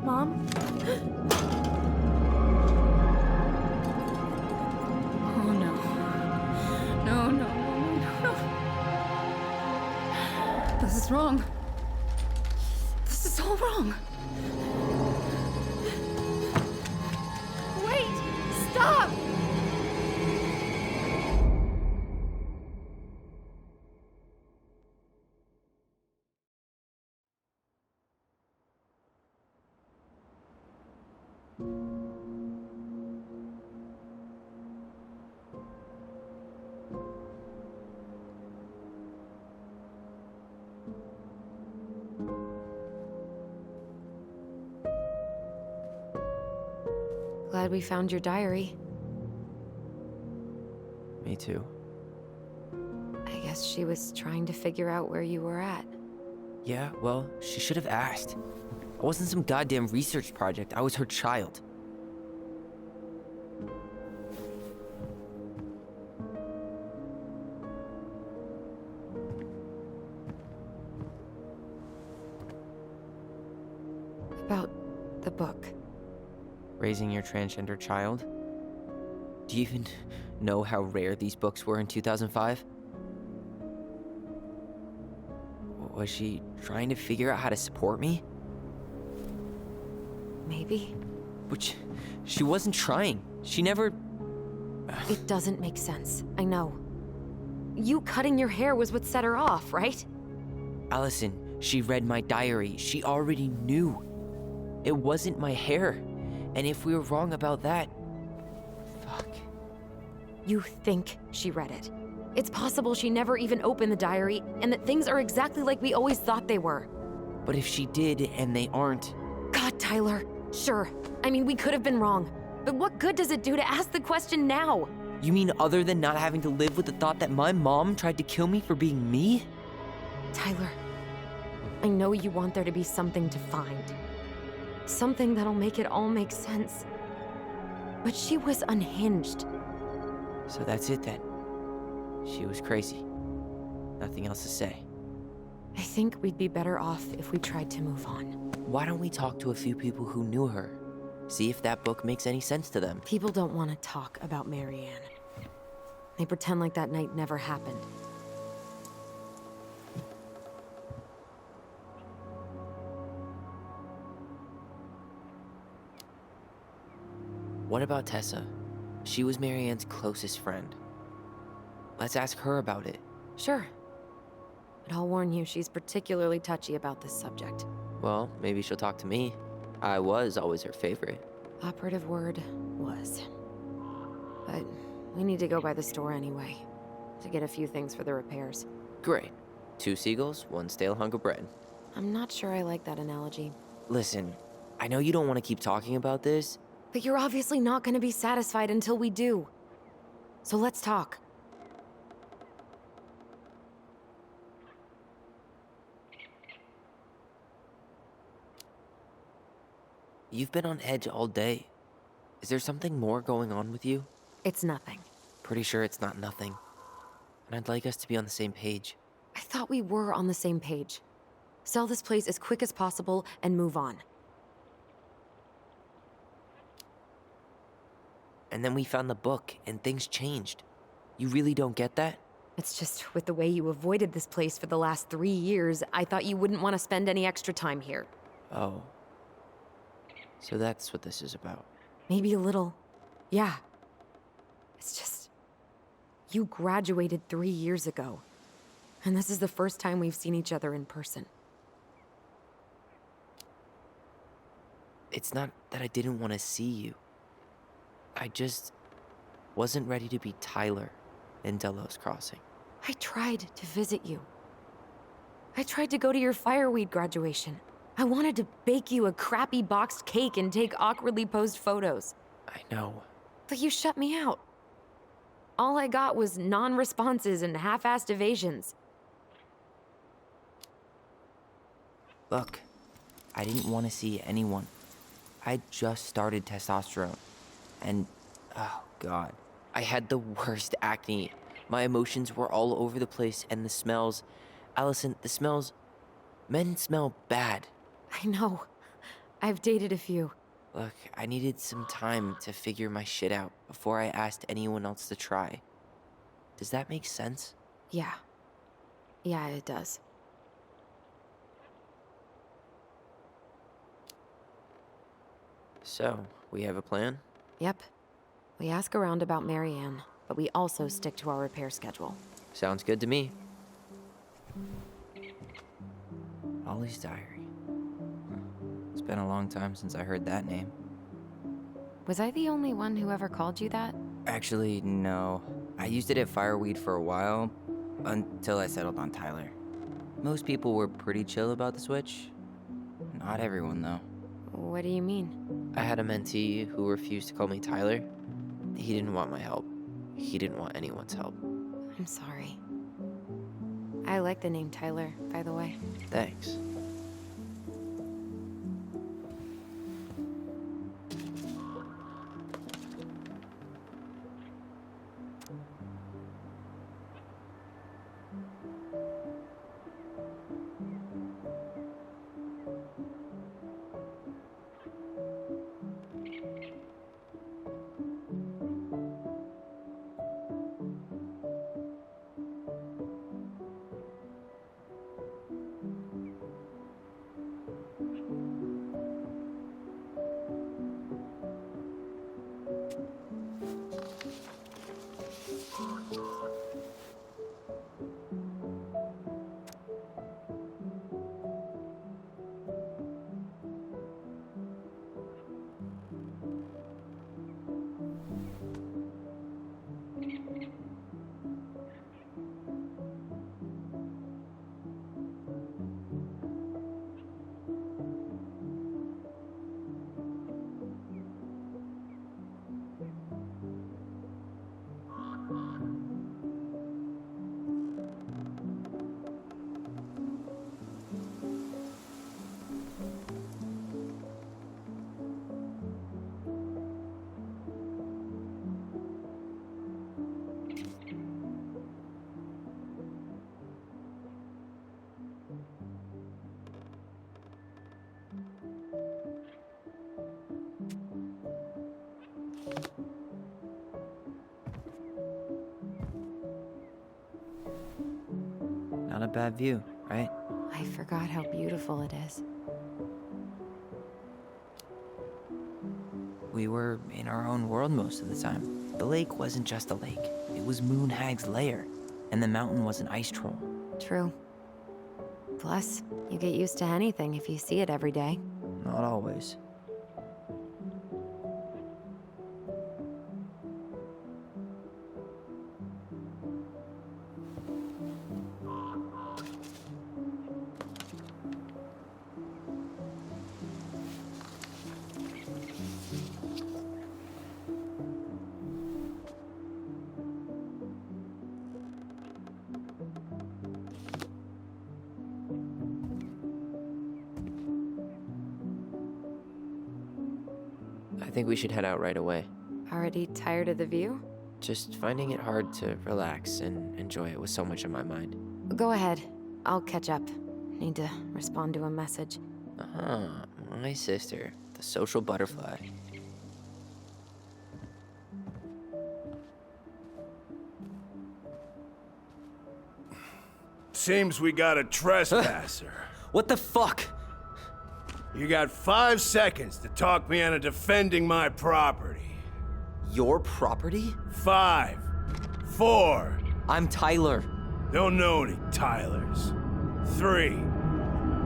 Mom? Oh no. No, no, no, no, no. This is wrong. This is all wrong. Wait! Stop! Glad we found your diary. Me too. I guess she was trying to figure out where you were at. Yeah, well, she should have asked. I wasn't some goddamn research project. I was her child. About the book. Raising your transgender child? Do you even know how rare these books were in 2005? Was she trying to figure out how to support me? Maybe. Which, she wasn't trying. She never... It doesn't make sense. I know. You cutting your hair was what set her off, right? Allison, she read my diary. She already knew. It wasn't my hair. And if we were wrong about that... Fuck. You think she read it. It's possible she never even opened the diary, and that things are exactly like we always thought they were. But if she did, and they aren't... God, Tyler. Sure. I mean, we could have been wrong. But what good does it do to ask the question now? You mean other than not having to live with the thought that my mom tried to kill me for being me? Tyler, I know you want there to be something to find. Something that'll make it all make sense. But she was unhinged. So that's it then. She was crazy. Nothing else to say. I think we'd be better off if we tried to move on. Why don't we talk to a few people who knew her? See if that book makes any sense to them. People don't want to talk about Marianne. They pretend like that night never happened. What about Tessa? She was Marianne's closest friend. Let's ask her about it. Sure. But I'll warn you, she's particularly touchy about this subject. Well, maybe she'll talk to me. I was always her favorite. Operative word was. But we need to go by the store anyway, to get a few things for the repairs. Great. 2 seagulls, 1 stale hunk of bread. I'm not sure I like that analogy. Listen, I know you don't want to keep talking about this. But you're obviously not going to be satisfied until we do. So let's talk. You've been on edge all day. Is there something more going on with you? It's nothing. Pretty sure it's not nothing. And I'd like us to be on the same page. I thought we were on the same page. Sell this place as quick as possible and move on. And then we found the book, and things changed. You really don't get that? It's just with the way you avoided this place for the last 3 years, I thought you wouldn't want to spend any extra time here. Oh. So that's what this is about. Maybe a little. Yeah. It's just... You graduated 3 years ago. And this is the first time we've seen each other in person. It's not that I didn't want to see you. I just wasn't ready to be Tyler in Delos Crossing. I tried to visit you. I tried to go to your fireweed graduation. I wanted to bake you a crappy boxed cake and take awkwardly posed photos. I know. But you shut me out. All I got was non-responses and half-assed evasions. Look, I didn't want to see anyone. I just started testosterone. And, oh god, I had the worst acne. My emotions were all over the place, and the smells... Allison, the smells... Men smell bad. I know. I've dated a few. Look, I needed some time to figure my shit out before I asked anyone else to try. Does that make sense? Yeah. Yeah, it does. So, we have a plan? Yep. We ask around about Marianne, but we also stick to our repair schedule. Sounds good to me. Ollie's diary. It's been a long time since I heard that name. Was I the only one who ever called you that? Actually, no. I used it at Fireweed for a while, until I settled on Tyler. Most people were pretty chill about the switch. Not everyone, though. What do you mean? I had a mentee who refused to call me Tyler. He didn't want my help. He didn't want anyone's help. I'm sorry. I like the name Tyler, by the way. Thanks. a bad view, right? I forgot how beautiful it is. We were in our own world most of the time. The lake wasn't just a lake. It was Moonhag's lair. And the mountain was an ice troll. True. Plus, you get used to anything if you see it every day. Not always. I think we should head out right away. Already tired of the view? Just finding it hard to relax and enjoy it with so much on my mind. Go ahead. I'll catch up. Need to respond to a message. My sister, the social butterfly. Seems we got a trespasser. What the fuck? You got 5 seconds to talk me out of defending my property. Your property? 5, 4, I'm Tyler. don't know any Tylers. 3,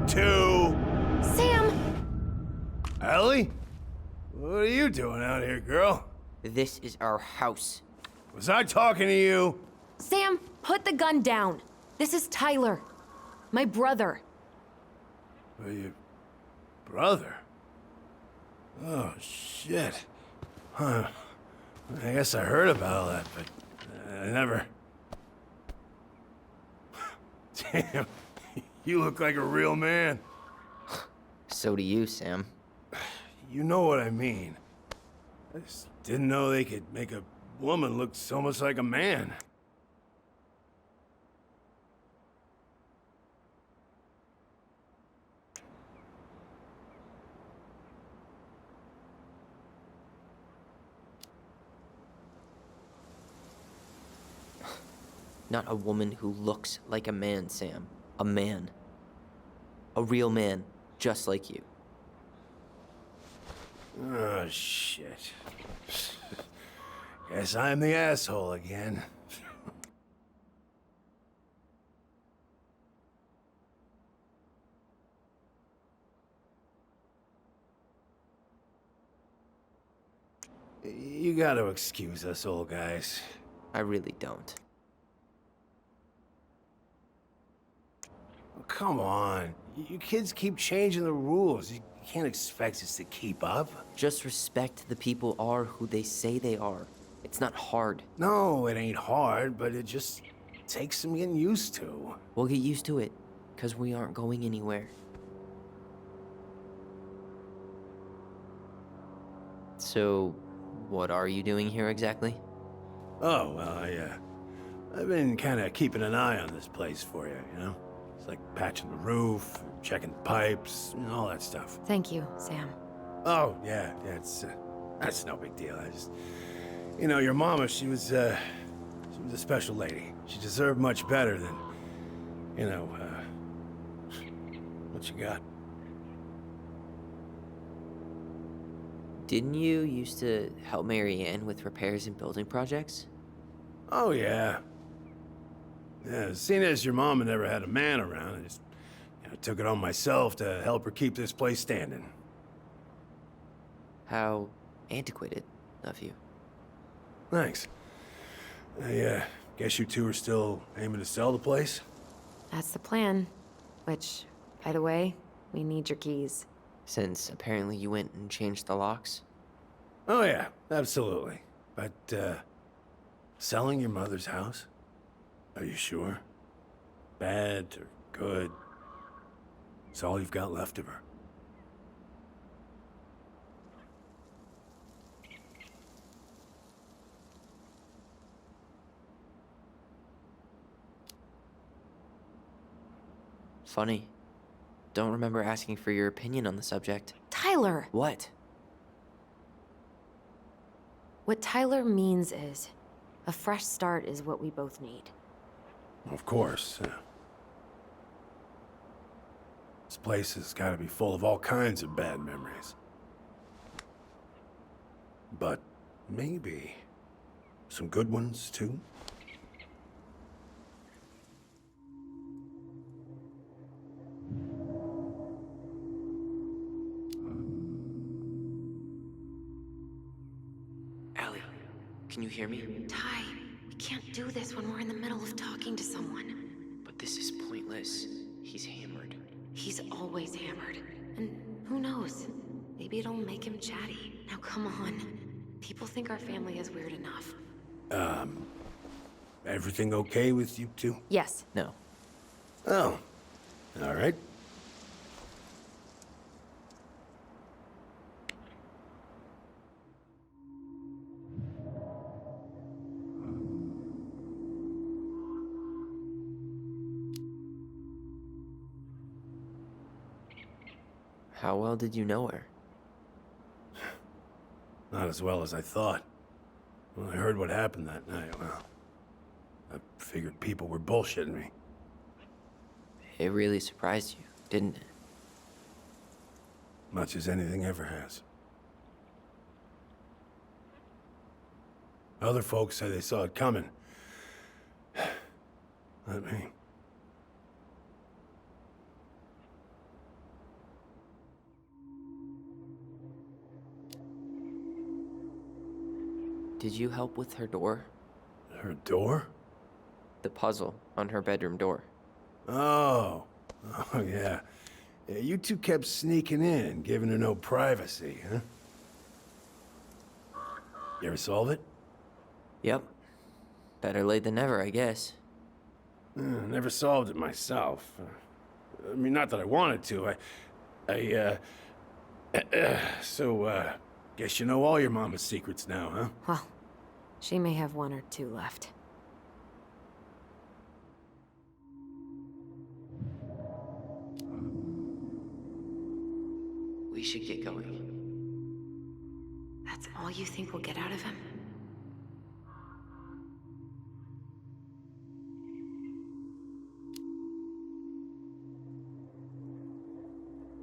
2... Sam! Ellie? What are you doing out here, girl? This is our house. Was I talking to you? Sam, put the gun down. This is Tyler. My brother. Well, your brother? Oh, shit. Huh. I guess I heard about all that, but I never... Damn, you look like a real man. So do you, Sam. You know what I mean. I just didn't know they could make a woman look so much like a man. Not a woman who looks like a man, Sam. A man. A real man, just like you. Oh, shit. Guess I'm the asshole again. You gotta excuse us old guys. I really don't. Come on. You kids keep changing the rules. You can't expect us to keep up. Just respect the people are who they say they are. It's not hard. No, it ain't hard, but it just takes some getting used to. We'll get used to it, because we aren't going anywhere. So, what are you doing here exactly? Oh, well, I've been kind of keeping an eye on this place for you, you know? It's like patching the roof, checking the pipes, and all that stuff. Thank you, Sam. Oh, yeah, that's no big deal. I just, you know, your mama, she was a special lady. She deserved much better than, you know, what you got. Didn't you used to help Mary Ann with repairs and building projects? Oh, yeah. Yeah, seeing as your mama never had a man around, I just, you know, took it on myself to help her keep this place standing. How antiquated of you. Thanks. I guess you two are still aiming to sell the place? That's the plan. Which, by the way, we need your keys. Since apparently you went and changed the locks? Oh, yeah, absolutely. But, selling your mother's house? Are you sure? Bad or good? It's all you've got left of her. Funny. Don't remember asking for your opinion on the subject. Tyler! What? What Tyler means is, a fresh start is what we both need. Of course. This place has got to be full of all kinds of bad memories. But maybe some good ones, too? Allie, can you hear me? Ty, we can't do this when we're in the middle of talking to someone. But this is pointless. He's hammered. He's always hammered. And who knows? Maybe it'll make him chatty. Now come on. People think our family is weird enough. Everything okay with you two? Yes. No. Oh, all right. How well did you know her? Not as well as I thought. When I heard what happened that night, well, I figured people were bullshitting me. It really surprised you, didn't it? Much as anything ever has. Other folks say they saw it coming. Not me. Did you help with her door? Her door? The puzzle on her bedroom door. Oh. Oh, yeah. Yeah, you two kept sneaking in, giving her no privacy, huh? You ever solve it? Yep. Better late than never, I guess. Never solved it myself. I mean, not that I wanted to. Guess you know all your mama's secrets now, huh? Well, she may have one or two left. We should get going. That's all you think we'll get out of him?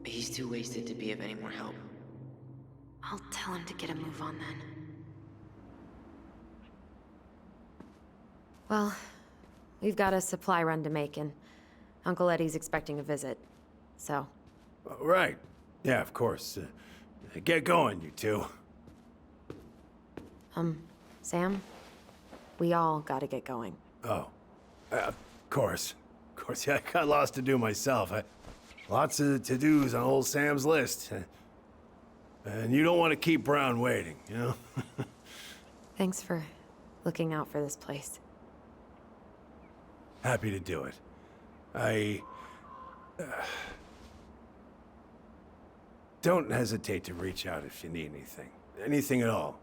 He's too wasted to be of any more help. I'll tell him to get a move on then. Well, we've got a supply run to make, and Uncle Eddie's expecting a visit. So, Right. Yeah, of course. Get going, you two. Sam? We all gotta get going. Oh. Of course. Of course, yeah, I got lots to do myself. Lots of to-dos on old Sam's list. And you don't want to keep Brown waiting, you know? Thanks for looking out for this place. Happy to do it. Don't hesitate to reach out if you need anything. Anything at all.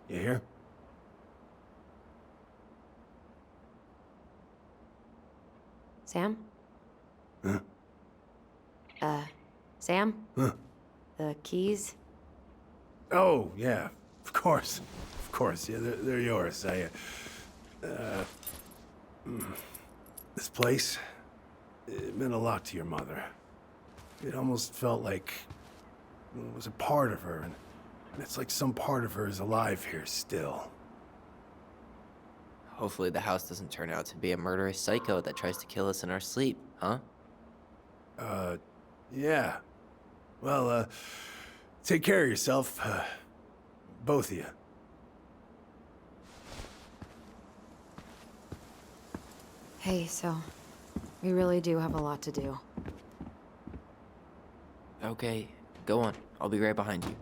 You hear? Sam? Huh? Sam? Huh? The keys? Oh, yeah. Of course. Of course. Yeah, they're yours. This place, it meant a lot to your mother. It almost felt like it was a part of her, and it's like some part of her is alive here still. Hopefully the house doesn't turn out to be a murderous psycho that tries to kill us in our sleep, huh? Yeah. Well, take care of yourself. Both of you. Hey, so we really do have a lot to do. Okay, go on. I'll be right behind you.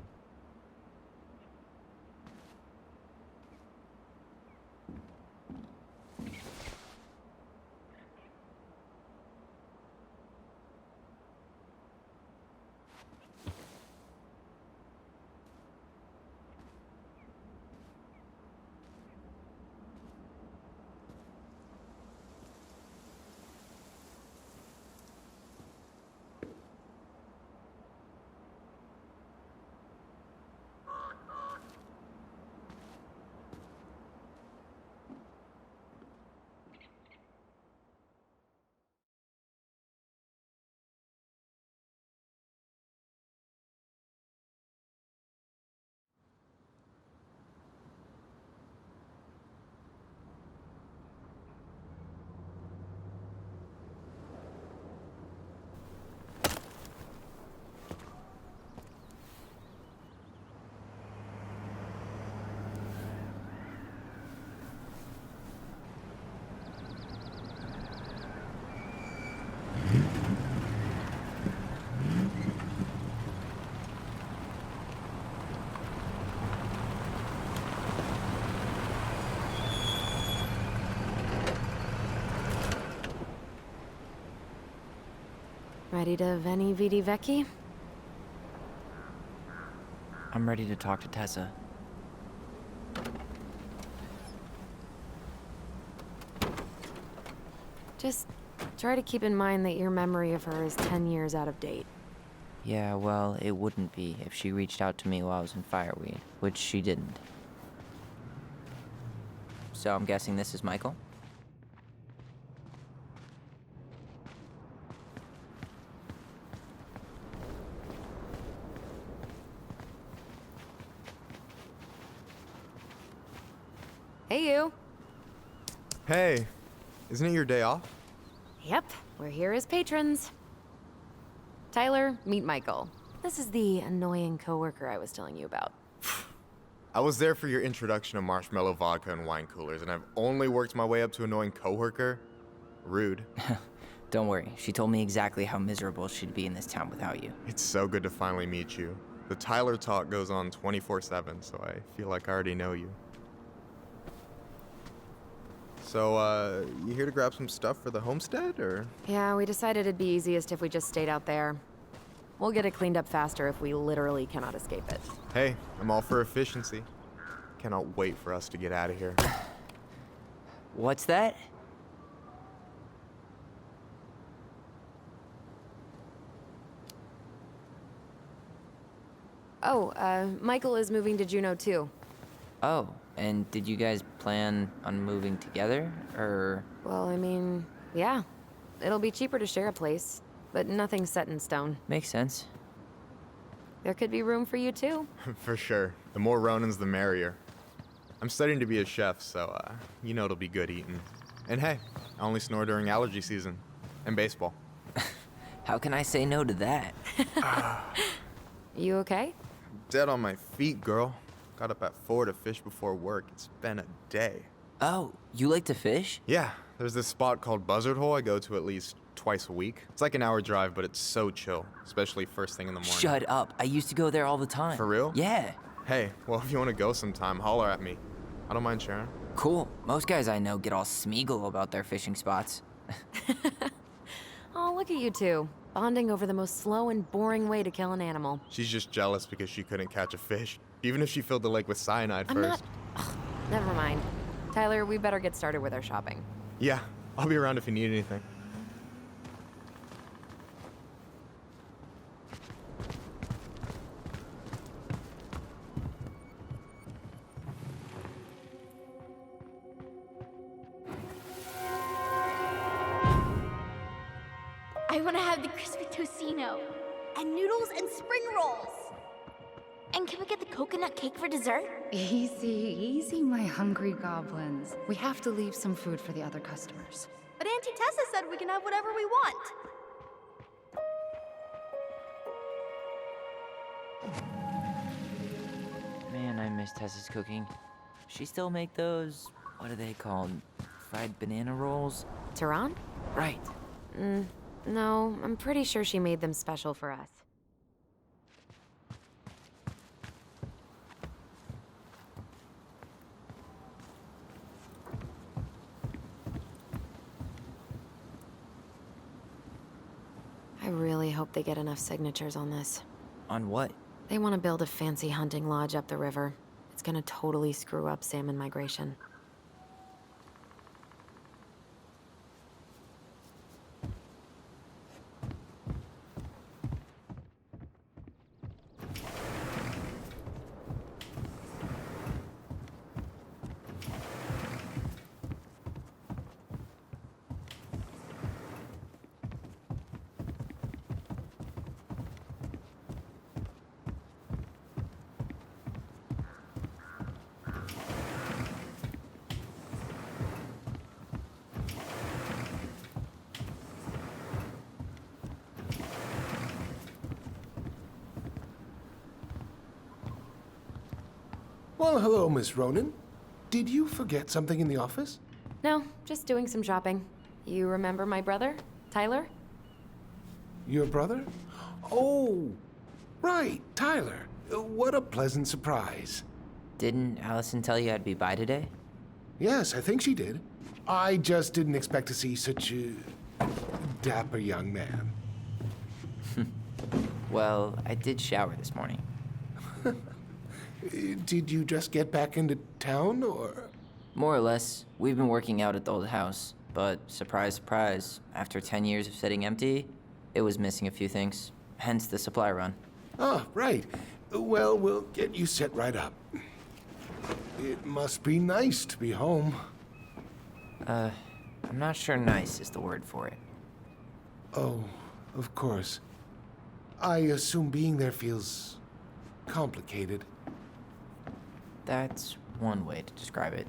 Ready to Veni Vidi Vici? I'm ready to talk to Tessa. Just try to keep in mind that your memory of her is 10 years out of date. Yeah, well, it wouldn't be if she reached out to me while I was in Fireweed, which she didn't. So I'm guessing this is Michael? Hey, you. Hey, isn't it your day off? Yep, we're here as patrons. Tyler, meet Michael. This is the annoying coworker I was telling you about. I was there for your introduction to marshmallow vodka and wine coolers, and I've only worked my way up to annoying coworker. Rude. Don't worry, she told me exactly how miserable she'd be in this town without you. It's so good to finally meet you. The Tyler talk goes on 24/7, so I feel like I already know you. So, you here to grab some stuff for the homestead, or? Yeah, we decided it'd be easiest if we just stayed out there. We'll get it cleaned up faster if we literally cannot escape it. Hey, I'm all for efficiency. Cannot wait for us to get out of here. What's that? Oh, Michael is moving to Juneau too. Oh, and did you guys plan on moving together, or? Well, I mean, yeah. It'll be cheaper to share a place, but nothing's set in stone. Makes sense. There could be room for you too. For sure. The more Ronins, the merrier. I'm studying to be a chef, so, you know it'll be good eating. And hey, I only snore during allergy season. And baseball. How can I say no to that? You okay? Dead on my feet, girl. Got up at 4 to fish before work. It's been a day. Oh, you like to fish? Yeah, there's this spot called Buzzard Hole I go to at least twice a week. It's like an hour drive, but it's so chill, especially first thing in the morning. Shut up. I used to go there all the time. For real? Yeah. Hey, well, if you want to go sometime, holler at me. I don't mind sharing. Cool. Most guys I know get all Smeagol about their fishing spots. Oh, look at you two. Bonding over the most slow and boring way to kill an animal. She's just jealous because she couldn't catch a fish, even if she filled the lake with cyanide I'm first. not... Ugh, never mind. Tyler, we better get started with our shopping. Yeah, I'll be around if you need anything. I want to have the crispy tocino, and noodles and spring rolls. And can we get the coconut cake for dessert? Easy, easy, my hungry goblins. We have to leave some food for the other customers. But Auntie Tessa said we can have whatever we want. Man, I miss Tessa's cooking. She still make those, what are they called? Fried banana rolls? Tehran? Right. No, I'm pretty sure she made them special for us. I really hope they get enough signatures on this. On what? They want to build a fancy hunting lodge up the river. It's gonna totally screw up salmon migration. Well, hello, Miss Ronan. Did you forget something in the office? No, just doing some shopping. You remember my brother, Tyler? Your brother? Oh, right, Tyler. What a pleasant surprise. Didn't Allison tell you I'd be by today? Yes, I think she did. I just didn't expect to see such a dapper young man. Well, I did shower this morning. Did you just get back into town, or...? More or less, we've been working out at the old house, but surprise, surprise, after 10 years of sitting empty, it was missing a few things, hence the supply run. Ah, right. Well, we'll get you set right up. It must be nice to be home. I'm not sure nice is the word for it. Oh, of course. I assume being there feels complicated. That's one way to describe it.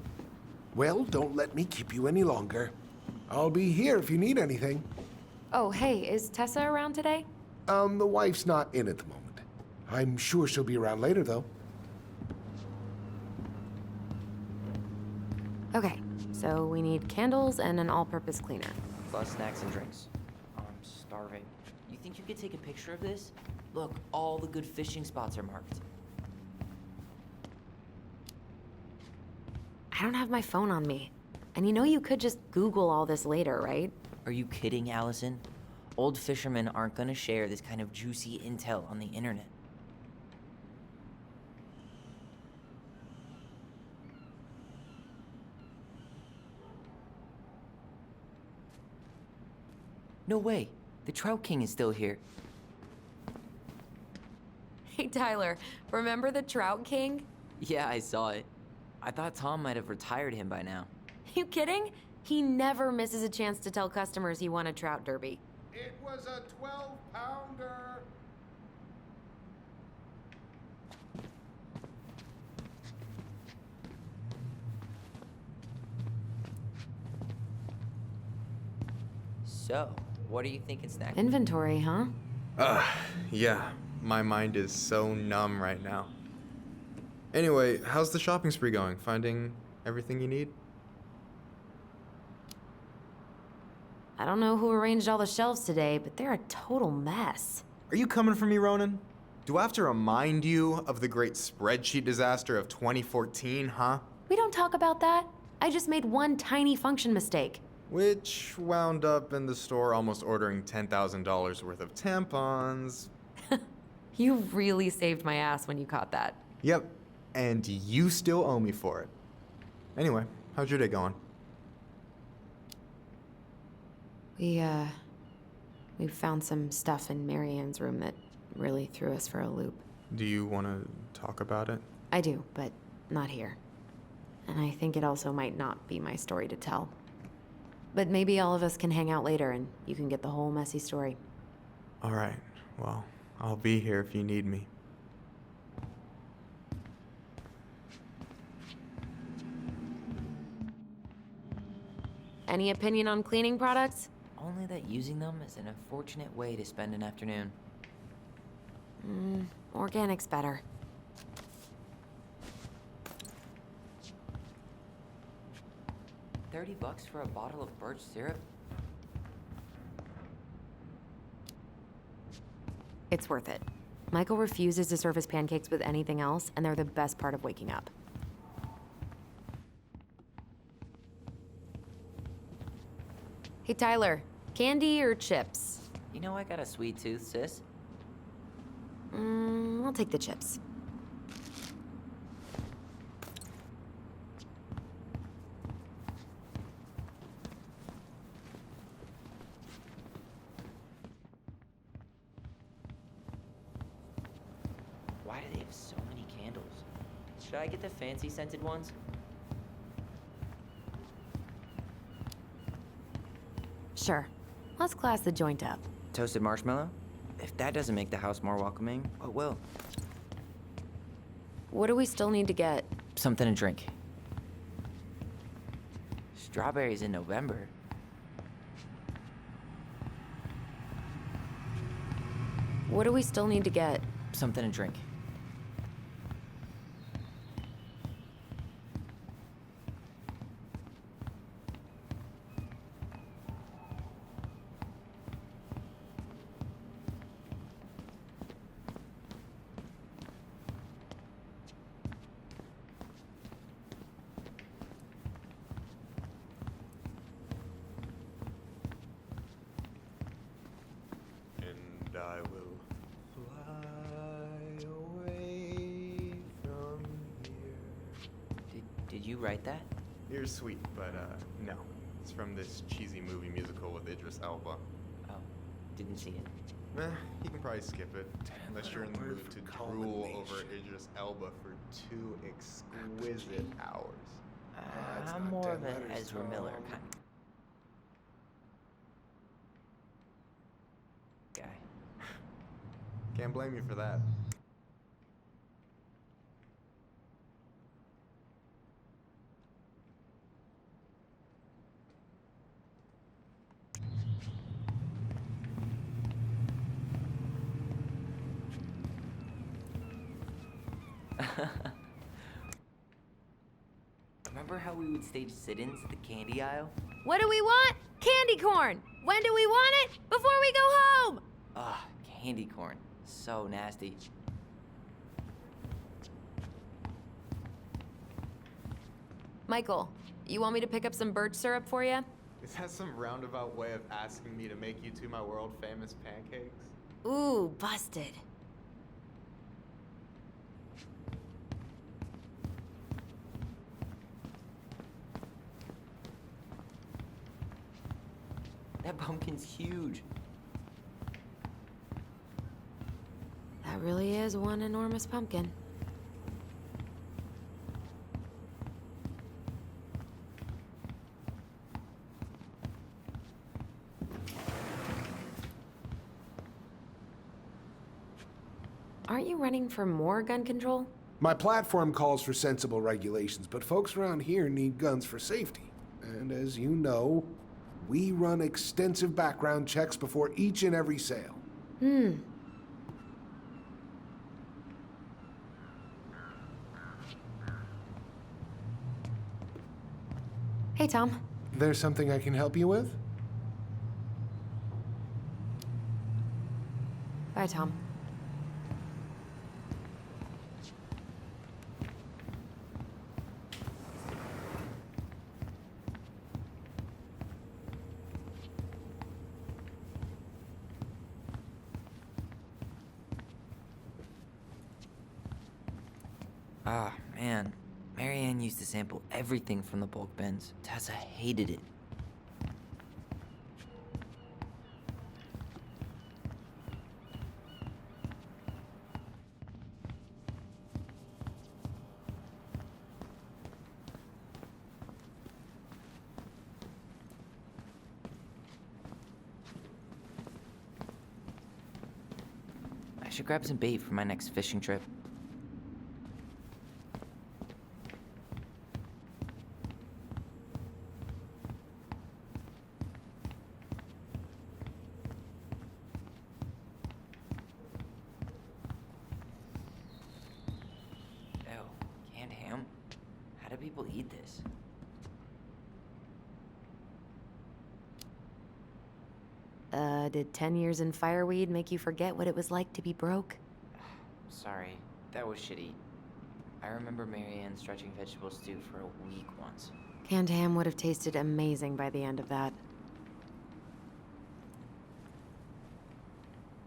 Well, don't let me keep you any longer. I'll be here if you need anything. Oh, hey, is Tessa around today? The wife's not in at the moment. I'm sure she'll be around later, though. Okay, so we need candles and an all-purpose cleaner. Plus snacks and drinks. I'm starving. You think you could take a picture of this? Look, all the good fishing spots are marked. I don't have my phone on me. And you know you could just Google all this later, right? Are you kidding, Allison? Old fishermen aren't gonna share this kind of juicy intel on the internet. No way. The Trout King is still here. Hey, Tyler, remember the Trout King? Yeah, I saw it. I thought Tom might have retired him by now. You kidding? He never misses a chance to tell customers he won a trout derby. It was a 12-pounder. So, what are you thinking, Snack? Inventory, huh? Yeah. My mind is so numb right now. Anyway, how's the shopping spree going? Finding everything you need? I don't know who arranged all the shelves today, but they're a total mess. Are you coming for me, Ronan? Do I have to remind you of the great spreadsheet disaster of 2014, huh? We don't talk about that. I just made one tiny function mistake. Which wound up in the store almost ordering $10,000 worth of tampons. You really saved my ass when you caught that. Yep, and you still owe me for it. Anyway, how's your day going? We found some stuff in Marianne's room that really threw us for a loop. Do you want to talk about it? I do, but not here. And I think it also might not be my story to tell. But maybe all of us can hang out later and you can get the whole messy story. All right, well, I'll be here if you need me. Any opinion on cleaning products? Only that using them is an unfortunate way to spend an afternoon. Organic's better. $30 for a bottle of birch syrup? It's worth it. Michael refuses to serve his pancakes with anything else, and they're the best part of waking up. Hey, Tyler, candy or chips? You know I got a sweet tooth, sis. I'll take the chips. Why do they have so many candles? Should I get the fancy scented ones? Sure. Let's class the joint up. Toasted marshmallow? If that doesn't make the house more welcoming, what will? What do we still need to get? Something to drink. Strawberries in November. What do we still need to get? Something to drink. And I will fly Did you write that? You're sweet, but no. It's from this cheesy movie musical with Idris Elba. Oh, didn't see it. You can probably skip it, unless you're in the mood to drool over Idris Elba for 2 exquisite hours. I'm more of an Ezra Miller kind of guy. Can't blame you for that. Remember how we would stage sit-ins at the candy aisle? What do we want? Candy corn! When do we want it? Before we go home! Ugh, candy corn. So nasty. Michael, you want me to pick up some birch syrup for you? Is that some roundabout way of asking me to make you 2 my world famous pancakes? Ooh, busted. That pumpkin's huge. That really is one enormous pumpkin. Aren't you running for more gun control? My platform calls for sensible regulations, but folks around here need guns for safety. And as you know, we run extensive background checks before each and every sale. Hey, Tom. There's something I can help you with? Bye, Tom. Ah, man. Marianne used to sample everything from the bulk bins. Tessa hated it. I should grab some bait for my next fishing trip. Canned ham? How do people eat this? Did 10 years in fireweed make you forget what it was like to be broke? Sorry, that was shitty. I remember Marianne stretching vegetable stew for a week once. Canned ham would have tasted amazing by the end of that.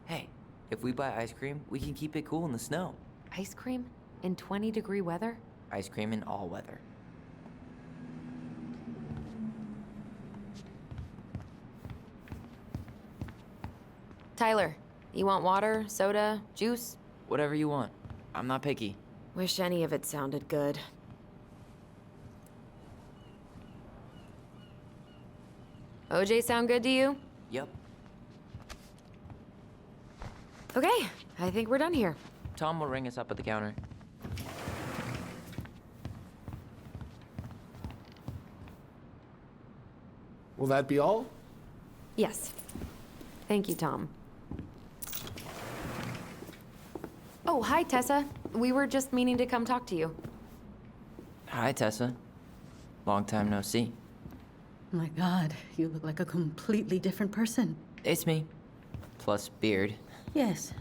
Hey, if we buy ice cream, we can keep it cool in the snow. Ice cream? In 20-degree weather? Ice cream in all weather. Tyler, you want water, soda, juice? Whatever you want. I'm not picky. Wish any of it sounded good. OJ sound good to you? Yep. Okay, I think we're done here. Tom will ring us up at the counter. Will that be all? Yes. Thank you, Tom. Oh, hi, Tessa. We were just meaning to come talk to you. Hi, Tessa. Long time no see. My God, you look like a completely different person. It's me. Plus beard. Yes.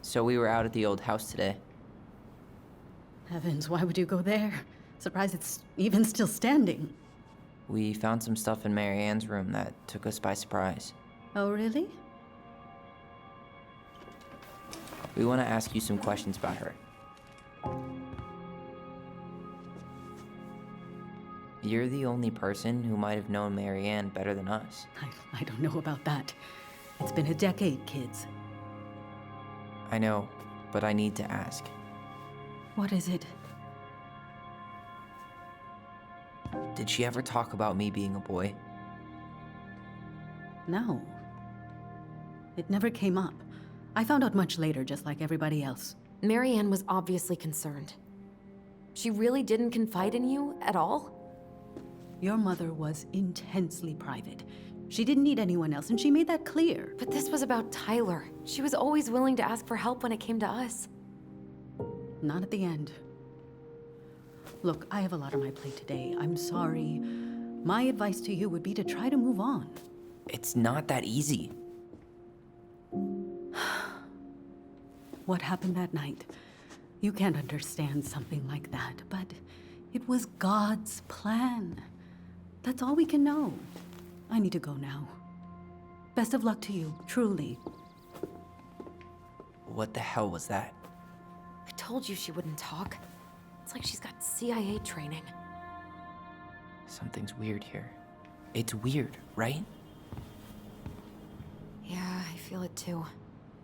So we were out at the old house today. Heavens, why would you go there? Surprised it's even still standing. We found some stuff in Marianne's room that took us by surprise. Oh, really? We want to ask you some questions about her. You're the only person who might have known Marianne better than us. I don't know about that. It's been a decade, kids. I know, but I need to ask. What is it? Did she ever talk about me being a boy? No. It never came up. I found out much later, just like everybody else. Marianne was obviously concerned. She really didn't confide in you at all? Your mother was intensely private. She didn't need anyone else, and she made that clear. But this was about Tyler. She was always willing to ask for help when it came to us. Not at the end. Look, I have a lot on my plate today. I'm sorry. My advice to you would be to try to move on. It's not that easy. What happened that night? You can't understand something like that, but it was God's plan. That's all we can know. I need to go now. Best of luck to you, truly. What the hell was that? I told you she wouldn't talk. It's like she's got CIA training. Something's weird here. It's weird, right? Yeah, I feel it too.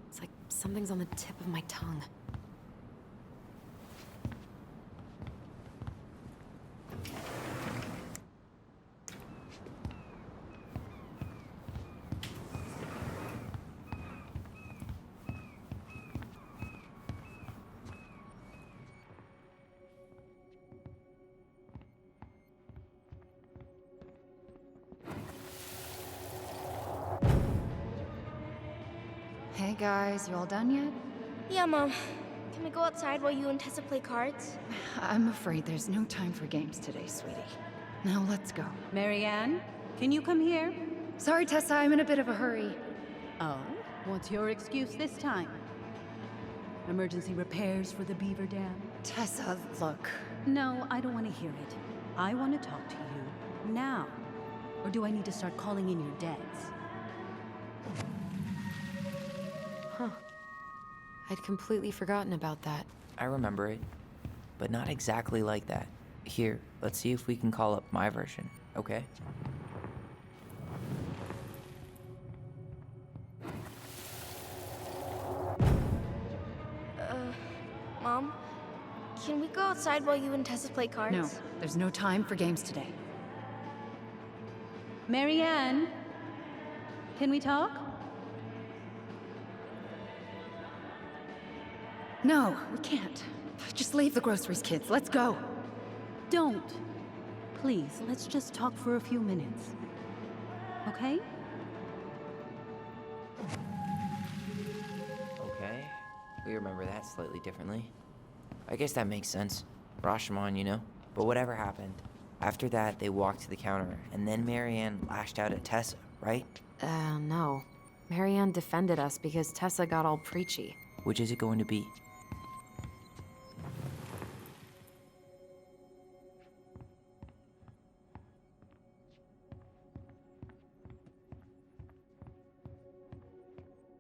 It's like something's on the tip of my tongue. Hey guys, you all done yet? Yeah, Mom. Can we go outside while you and Tessa play cards? I'm afraid there's no time for games today, sweetie. Now let's go. Marianne, can you come here? Sorry, Tessa, I'm in a bit of a hurry. Oh, what's your excuse this time? Emergency repairs for the beaver dam? Tessa, look. No, I don't want to hear it. I want to talk to you now. Or do I need to start calling in your debts? Huh. I'd completely forgotten about that. I remember it, but not exactly like that. Here, let's see if we can call up my version, okay? Mom? Can we go outside while you and Tessa play cards? No, there's no time for games today. Marianne, can we talk? No, we can't. Just leave the groceries, kids. Let's go. Don't. Please, let's just talk for a few minutes. Okay? Okay, we remember that slightly differently. I guess that makes sense. Rashomon, you know? But whatever happened, after that, they walked to the counter, and then Marianne lashed out at Tessa, right? No. Marianne defended us because Tessa got all preachy. Which is it going to be?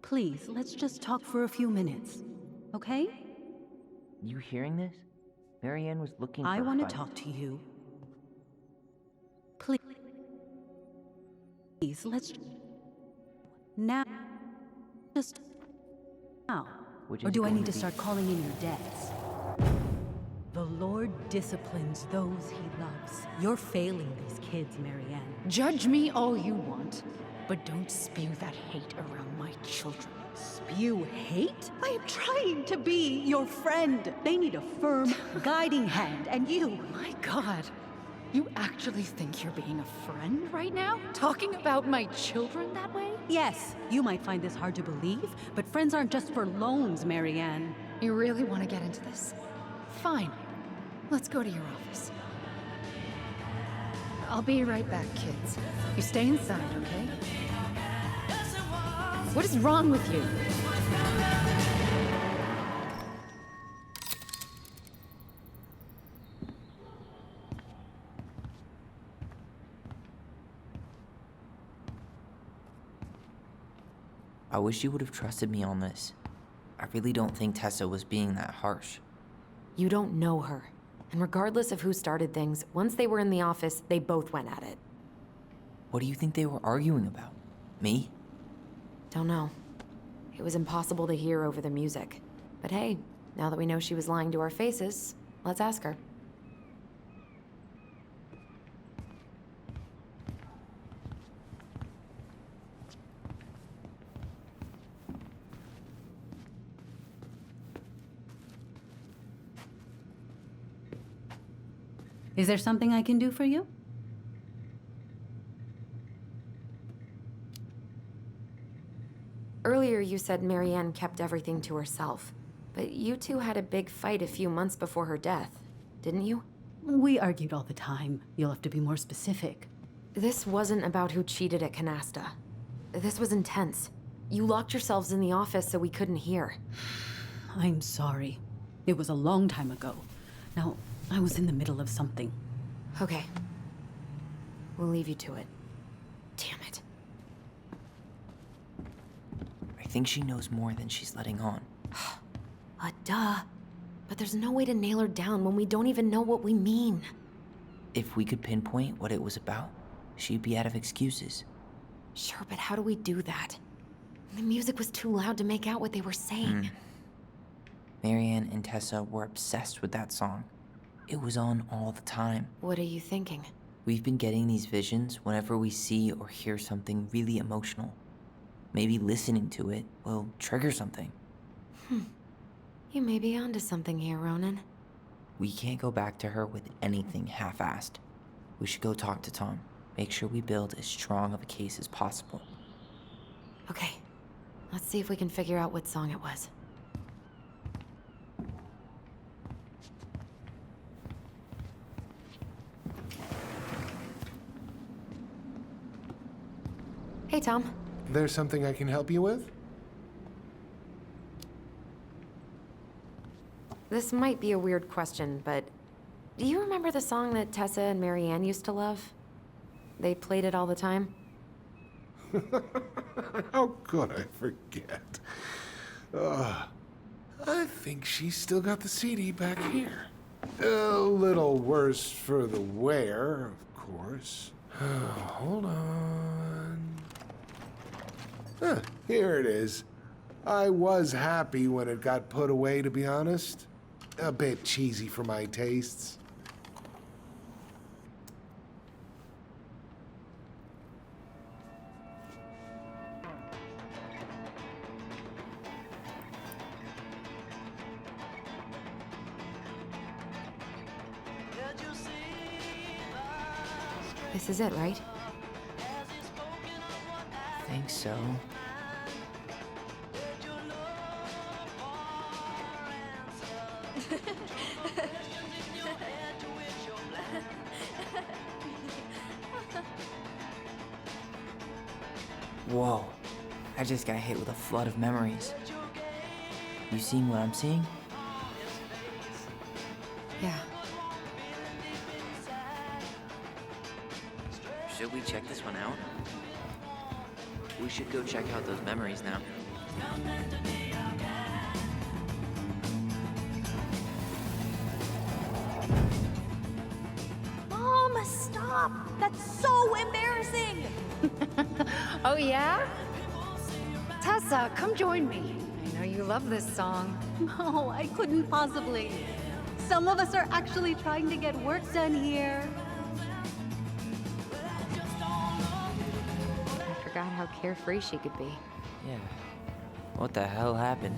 Please, let's just talk for a few minutes. Okay? You hearing this? Marianne was looking for I want to fight. talk to you. Please, let's now. Just now. Which Or is do it I going need to be? start calling in your debts? The Lord disciplines those he loves. You're failing these kids, Marianne. Judge me all you want, but don't spew that hate around my children. Spew hate? I am trying to be your friend. They need a firm, guiding hand, and you. My God, you actually think you're being a friend right now? Talking about my children that way? Yes, you might find this hard to believe, but friends aren't just for loans, Marianne. You really want to get into this? Fine. Let's go to your office. I'll be right back, kids. You stay inside, okay? What is wrong with you? I wish you would have trusted me on this. I really don't think Tessa was being that harsh. You don't know her. And regardless of who started things, once they were in the office, they both went at it. What do you think they were arguing about? Me? Don't know. It was impossible to hear over the music. But hey, now that we know she was lying to our faces, let's ask her. Is there something I can do for you? Earlier you said Marianne kept everything to herself. But you two had a big fight a few months before her death, didn't you? We argued all the time. You'll have to be more specific. This wasn't about who cheated at Canasta. This was intense. You locked yourselves in the office so we couldn't hear. I'm sorry. It was a long time ago. Now, I was in the middle of something. Okay. We'll leave you to it. Damn it. I think she knows more than she's letting on. Duh. But there's no way to nail her down when we don't even know what we mean. If we could pinpoint what it was about, she'd be out of excuses. Sure, but how do we do that? The music was too loud to make out what they were saying. Marianne and Tessa were obsessed with that song. It was on all the time. What are you thinking? We've been getting these visions whenever we see or hear something really emotional. Maybe listening to it will trigger something. You may be onto something here, Ronan. We can't go back to her with anything half-assed. We should go talk to Tom. Make sure we build as strong of a case as possible. Okay. Let's see if we can figure out what song it was. Hey, Tom. There's something I can help you with? This might be a weird question, but do you remember the song that Tessa and Marianne used to love? They played it all the time. How could I forget? I think she's still got the CD back here. A little worse for the wear, of course. Hold on. Here it is. I was happy when it got put away, to be honest. A bit cheesy for my tastes. This is it, right? I think so. Whoa. I just got hit with a flood of memories. You seeing what I'm seeing? Yeah. Should we check this one out? We should go check out those memories now. Mom, stop! That's so embarrassing! Oh, yeah? Tessa, come join me. I know you love this song. No, I couldn't possibly. Some of us are actually trying to get work done here. I forgot how carefree she could be. Yeah. What the hell happened?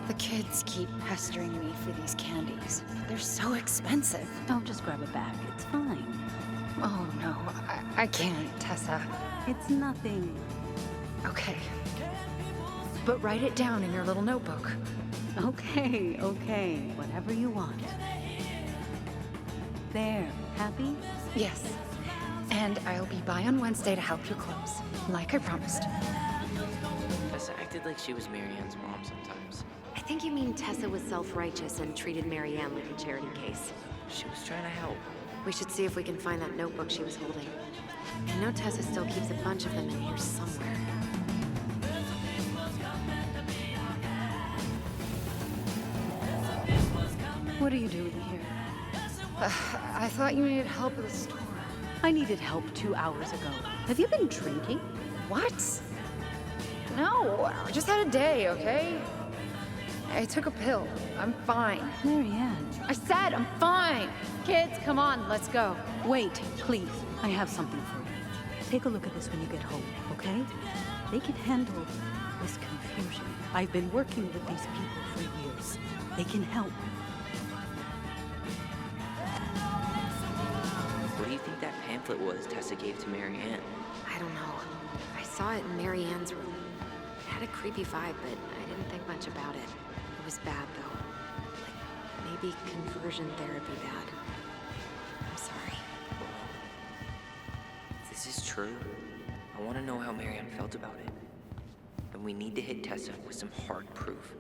The kids keep pestering me for these candies. They're so expensive. Don't just grab a bag. It's fine. Oh, no. I can't, Tessa. It's nothing. Okay. But write it down in your little notebook. Okay, okay. Whatever you want. There. Happy? Yes. And I'll be by on Wednesday to help you close, like I promised. Tessa acted like she was Marianne's mom sometimes. I think you mean Tessa was self-righteous and treated Marianne like a charity case. She was trying to help. We should see if we can find that notebook she was holding. I know Tessa still keeps a bunch of them in here somewhere. What are you doing here? I thought you needed help with the store. I needed help 2 hours ago. Have you been drinking? What? No, I just had a day, okay? I took a pill. I'm fine. Marianne. I said I'm fine. Kids, come on, let's go. Wait, please. I have something for you. Take a look at this when you get home, okay? They can handle this confusion. I've been working with these people for years. They can help. What do you think that pamphlet was Tessa gave to Marianne? I don't know. I saw it in Marianne's room. It had a creepy vibe, but I didn't think much about it. It was bad, though. Like, maybe conversion therapy bad. I'm sorry. If this is true, I want to know how Marianne felt about it. And we need to hit Tessa with some hard proof.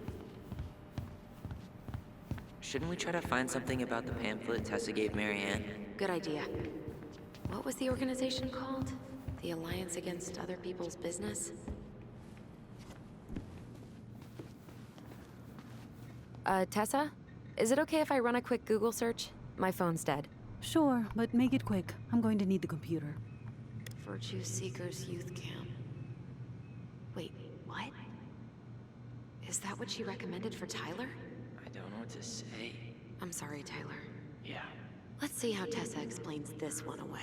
Shouldn't we try to find something about the pamphlet Tessa gave Marianne? Good idea. What was the organization called? The Alliance Against Other People's Business? Tessa? Is it okay if I run a quick Google search? My phone's dead. Sure, but make it quick. I'm going to need the computer. Virtue Seekers Youth Camp. Wait, what? Is that what she recommended for Tyler? I don't know what to say. I'm sorry, Tyler. Yeah. Let's see how Tessa explains this one away.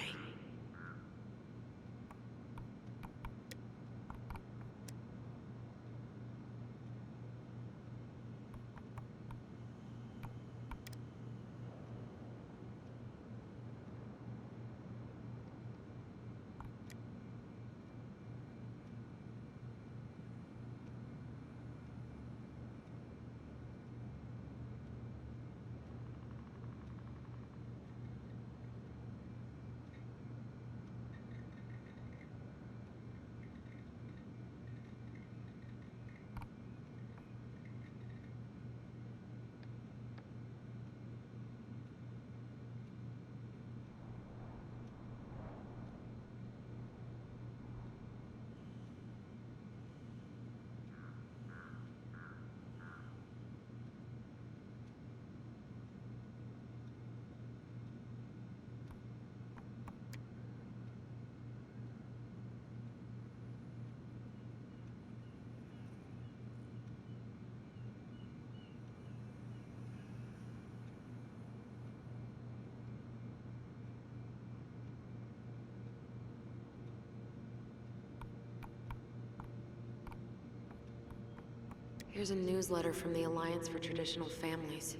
Here's a newsletter from the Alliance for Traditional Families.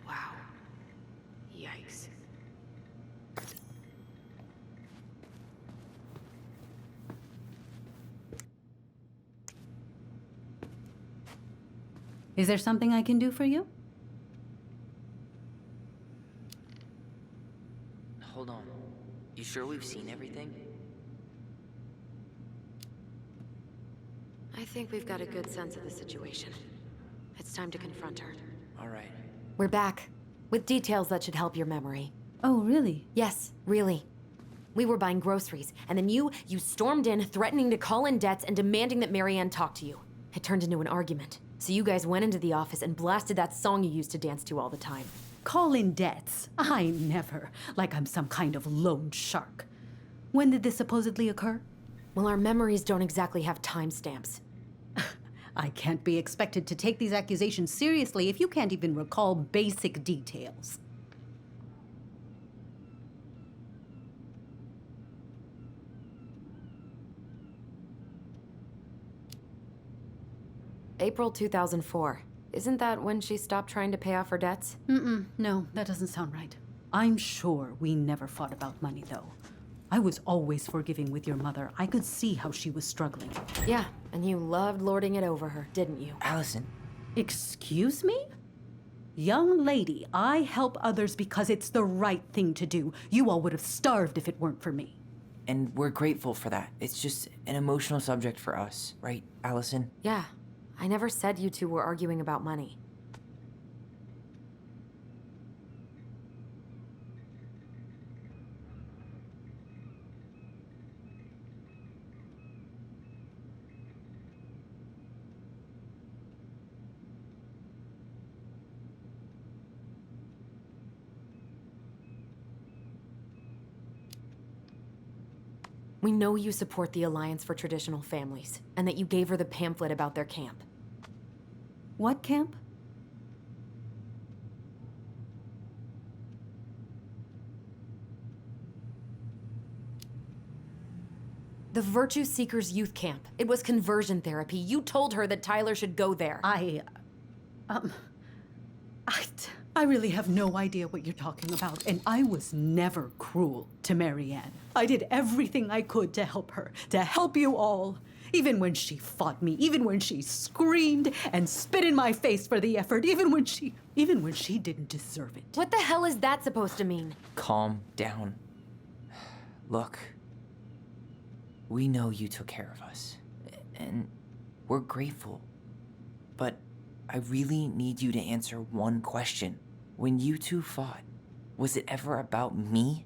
Wow. Yikes. Is there something I can do for you? Hold on. You sure we've seen everything? I think we've got a good sense of the situation. It's time to confront her. All right. We're back, with details that should help your memory. Oh, really? Yes, really. We were buying groceries, and then you stormed in, threatening to call in debts and demanding that Marianne talk to you. It turned into an argument. So you guys went into the office and blasted that song you used to dance to all the time. Call in debts? I never. Like I'm some kind of loan shark. When did this supposedly occur? Well, our memories don't exactly have timestamps. I can't be expected to take these accusations seriously if you can't even recall basic details. April 2004. Isn't that when she stopped trying to pay off her debts? No, that doesn't sound right. I'm sure we never fought about money, though. I was always forgiving with your mother. I could see how she was struggling. Yeah, and you loved lording it over her, didn't you? Allison. Excuse me? Young lady, I help others because it's the right thing to do. You all would have starved if it weren't for me. And we're grateful for that. It's just an emotional subject for us, right, Allison? Yeah. I never said you two were arguing about money. We know you support the Alliance for Traditional Families, and that you gave her the pamphlet about their camp. What camp? The Virtue Seekers Youth Camp. It was conversion therapy. You told her that Tyler should go there. I really have no idea what you're talking about, and I was never cruel to Marianne. I did everything I could to help her, to help you all. Even when she fought me, even when she screamed and spit in my face for the effort, even when she didn't deserve it. What the hell is that supposed to mean? Calm down. Look, we know you took care of us, and we're grateful. But I really need you to answer one question. When you two fought, was it ever about me?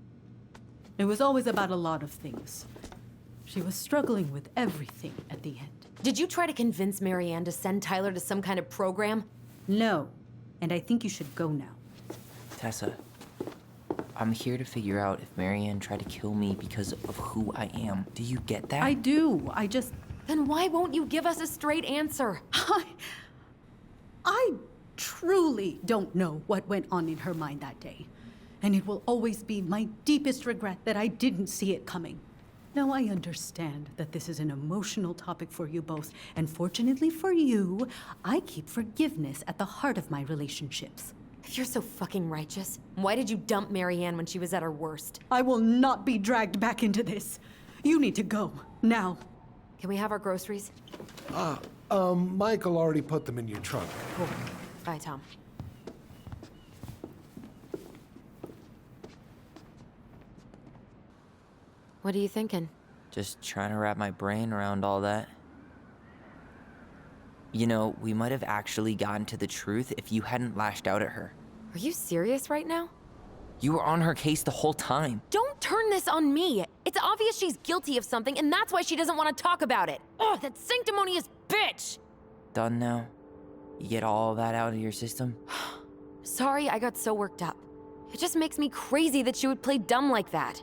It was always about a lot of things. She was struggling with everything at the end. Did you try to convince Marianne to send Tyler to some kind of program? No, and I think you should go now. Tessa, I'm here to figure out if Marianne tried to kill me because of who I am. Do you get that? I do. Then why won't you give us a straight answer? I truly don't know what went on in her mind that day. And it will always be my deepest regret that I didn't see it coming. Now, I understand that this is an emotional topic for you both, and fortunately for you, I keep forgiveness at the heart of my relationships. If you're so fucking righteous, why did you dump Marianne when she was at her worst? I will not be dragged back into this. You need to go, now. Can we have our groceries? Michael already put them in your trunk. Cool. Bye, Tom. What are you thinking? Just trying to wrap my brain around all that. You know, we might have actually gotten to the truth if you hadn't lashed out at her. Are you serious right now? You were on her case the whole time. Don't turn this on me. It's obvious she's guilty of something, and that's why she doesn't want to talk about it. Oh, that sanctimonious bitch! Done now? You get all that out of your system? Sorry I got so worked up. It just makes me crazy that she would play dumb like that.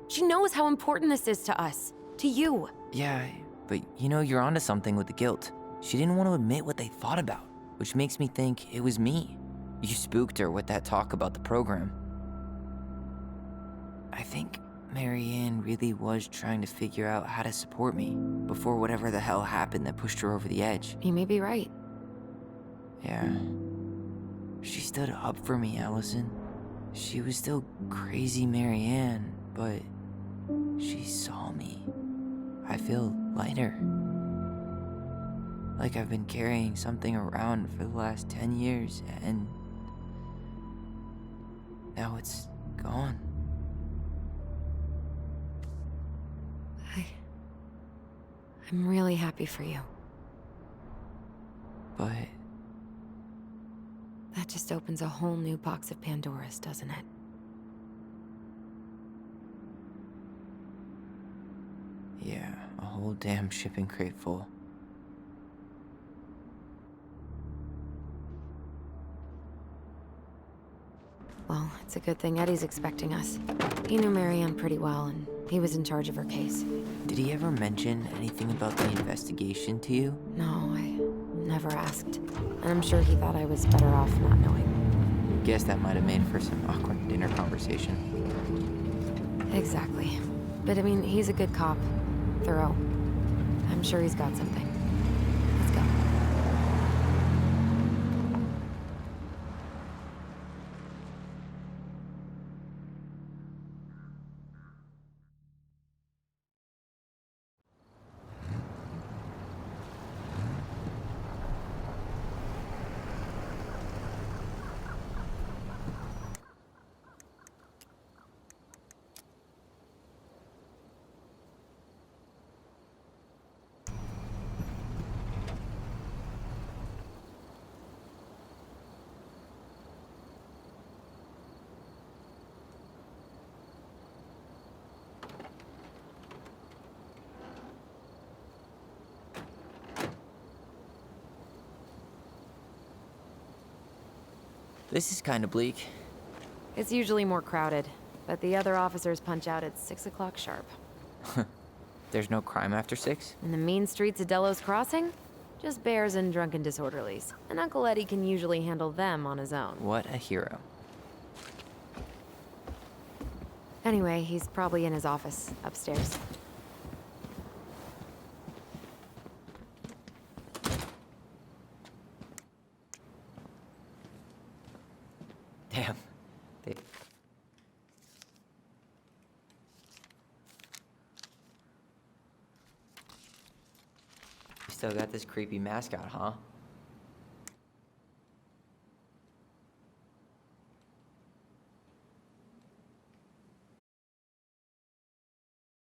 She knows how important this is to us. To you. Yeah, but you know, you're onto something with the guilt. She didn't want to admit what they thought about, which makes me think it was me. You spooked her with that talk about the program. I think Marianne really was trying to figure out how to support me before whatever the hell happened that pushed her over the edge. You may be right. Yeah. She stood up for me, Allison. She was still crazy Marianne, but she saw me. I feel lighter. Like I've been carrying something around for the last 10 years, and now it's gone. I'm really happy for you. But that just opens a whole new box of Pandora's, doesn't it? yeah, a whole damn shipping crate full. Well, it's a good thing Eddie's expecting us. He knew Marianne pretty well, and he was in charge of her case. Did he ever mention anything about the investigation to you? No, I never asked. And I'm sure he thought I was better off not knowing. Guess that might have made for some awkward dinner conversation. Exactly. But I mean, he's a good cop. Thorough. I'm sure he's got something. Let's go. This is kind of bleak. It's usually more crowded, but the other officers punch out at 6 o'clock sharp. There's no crime after 6? In the mean streets of Delos Crossing? Just bears and drunken disorderlies. And Uncle Eddie can usually handle them on his own. What a hero. Anyway, he's probably in his office, upstairs. Damn. They... You still got this creepy mascot, huh?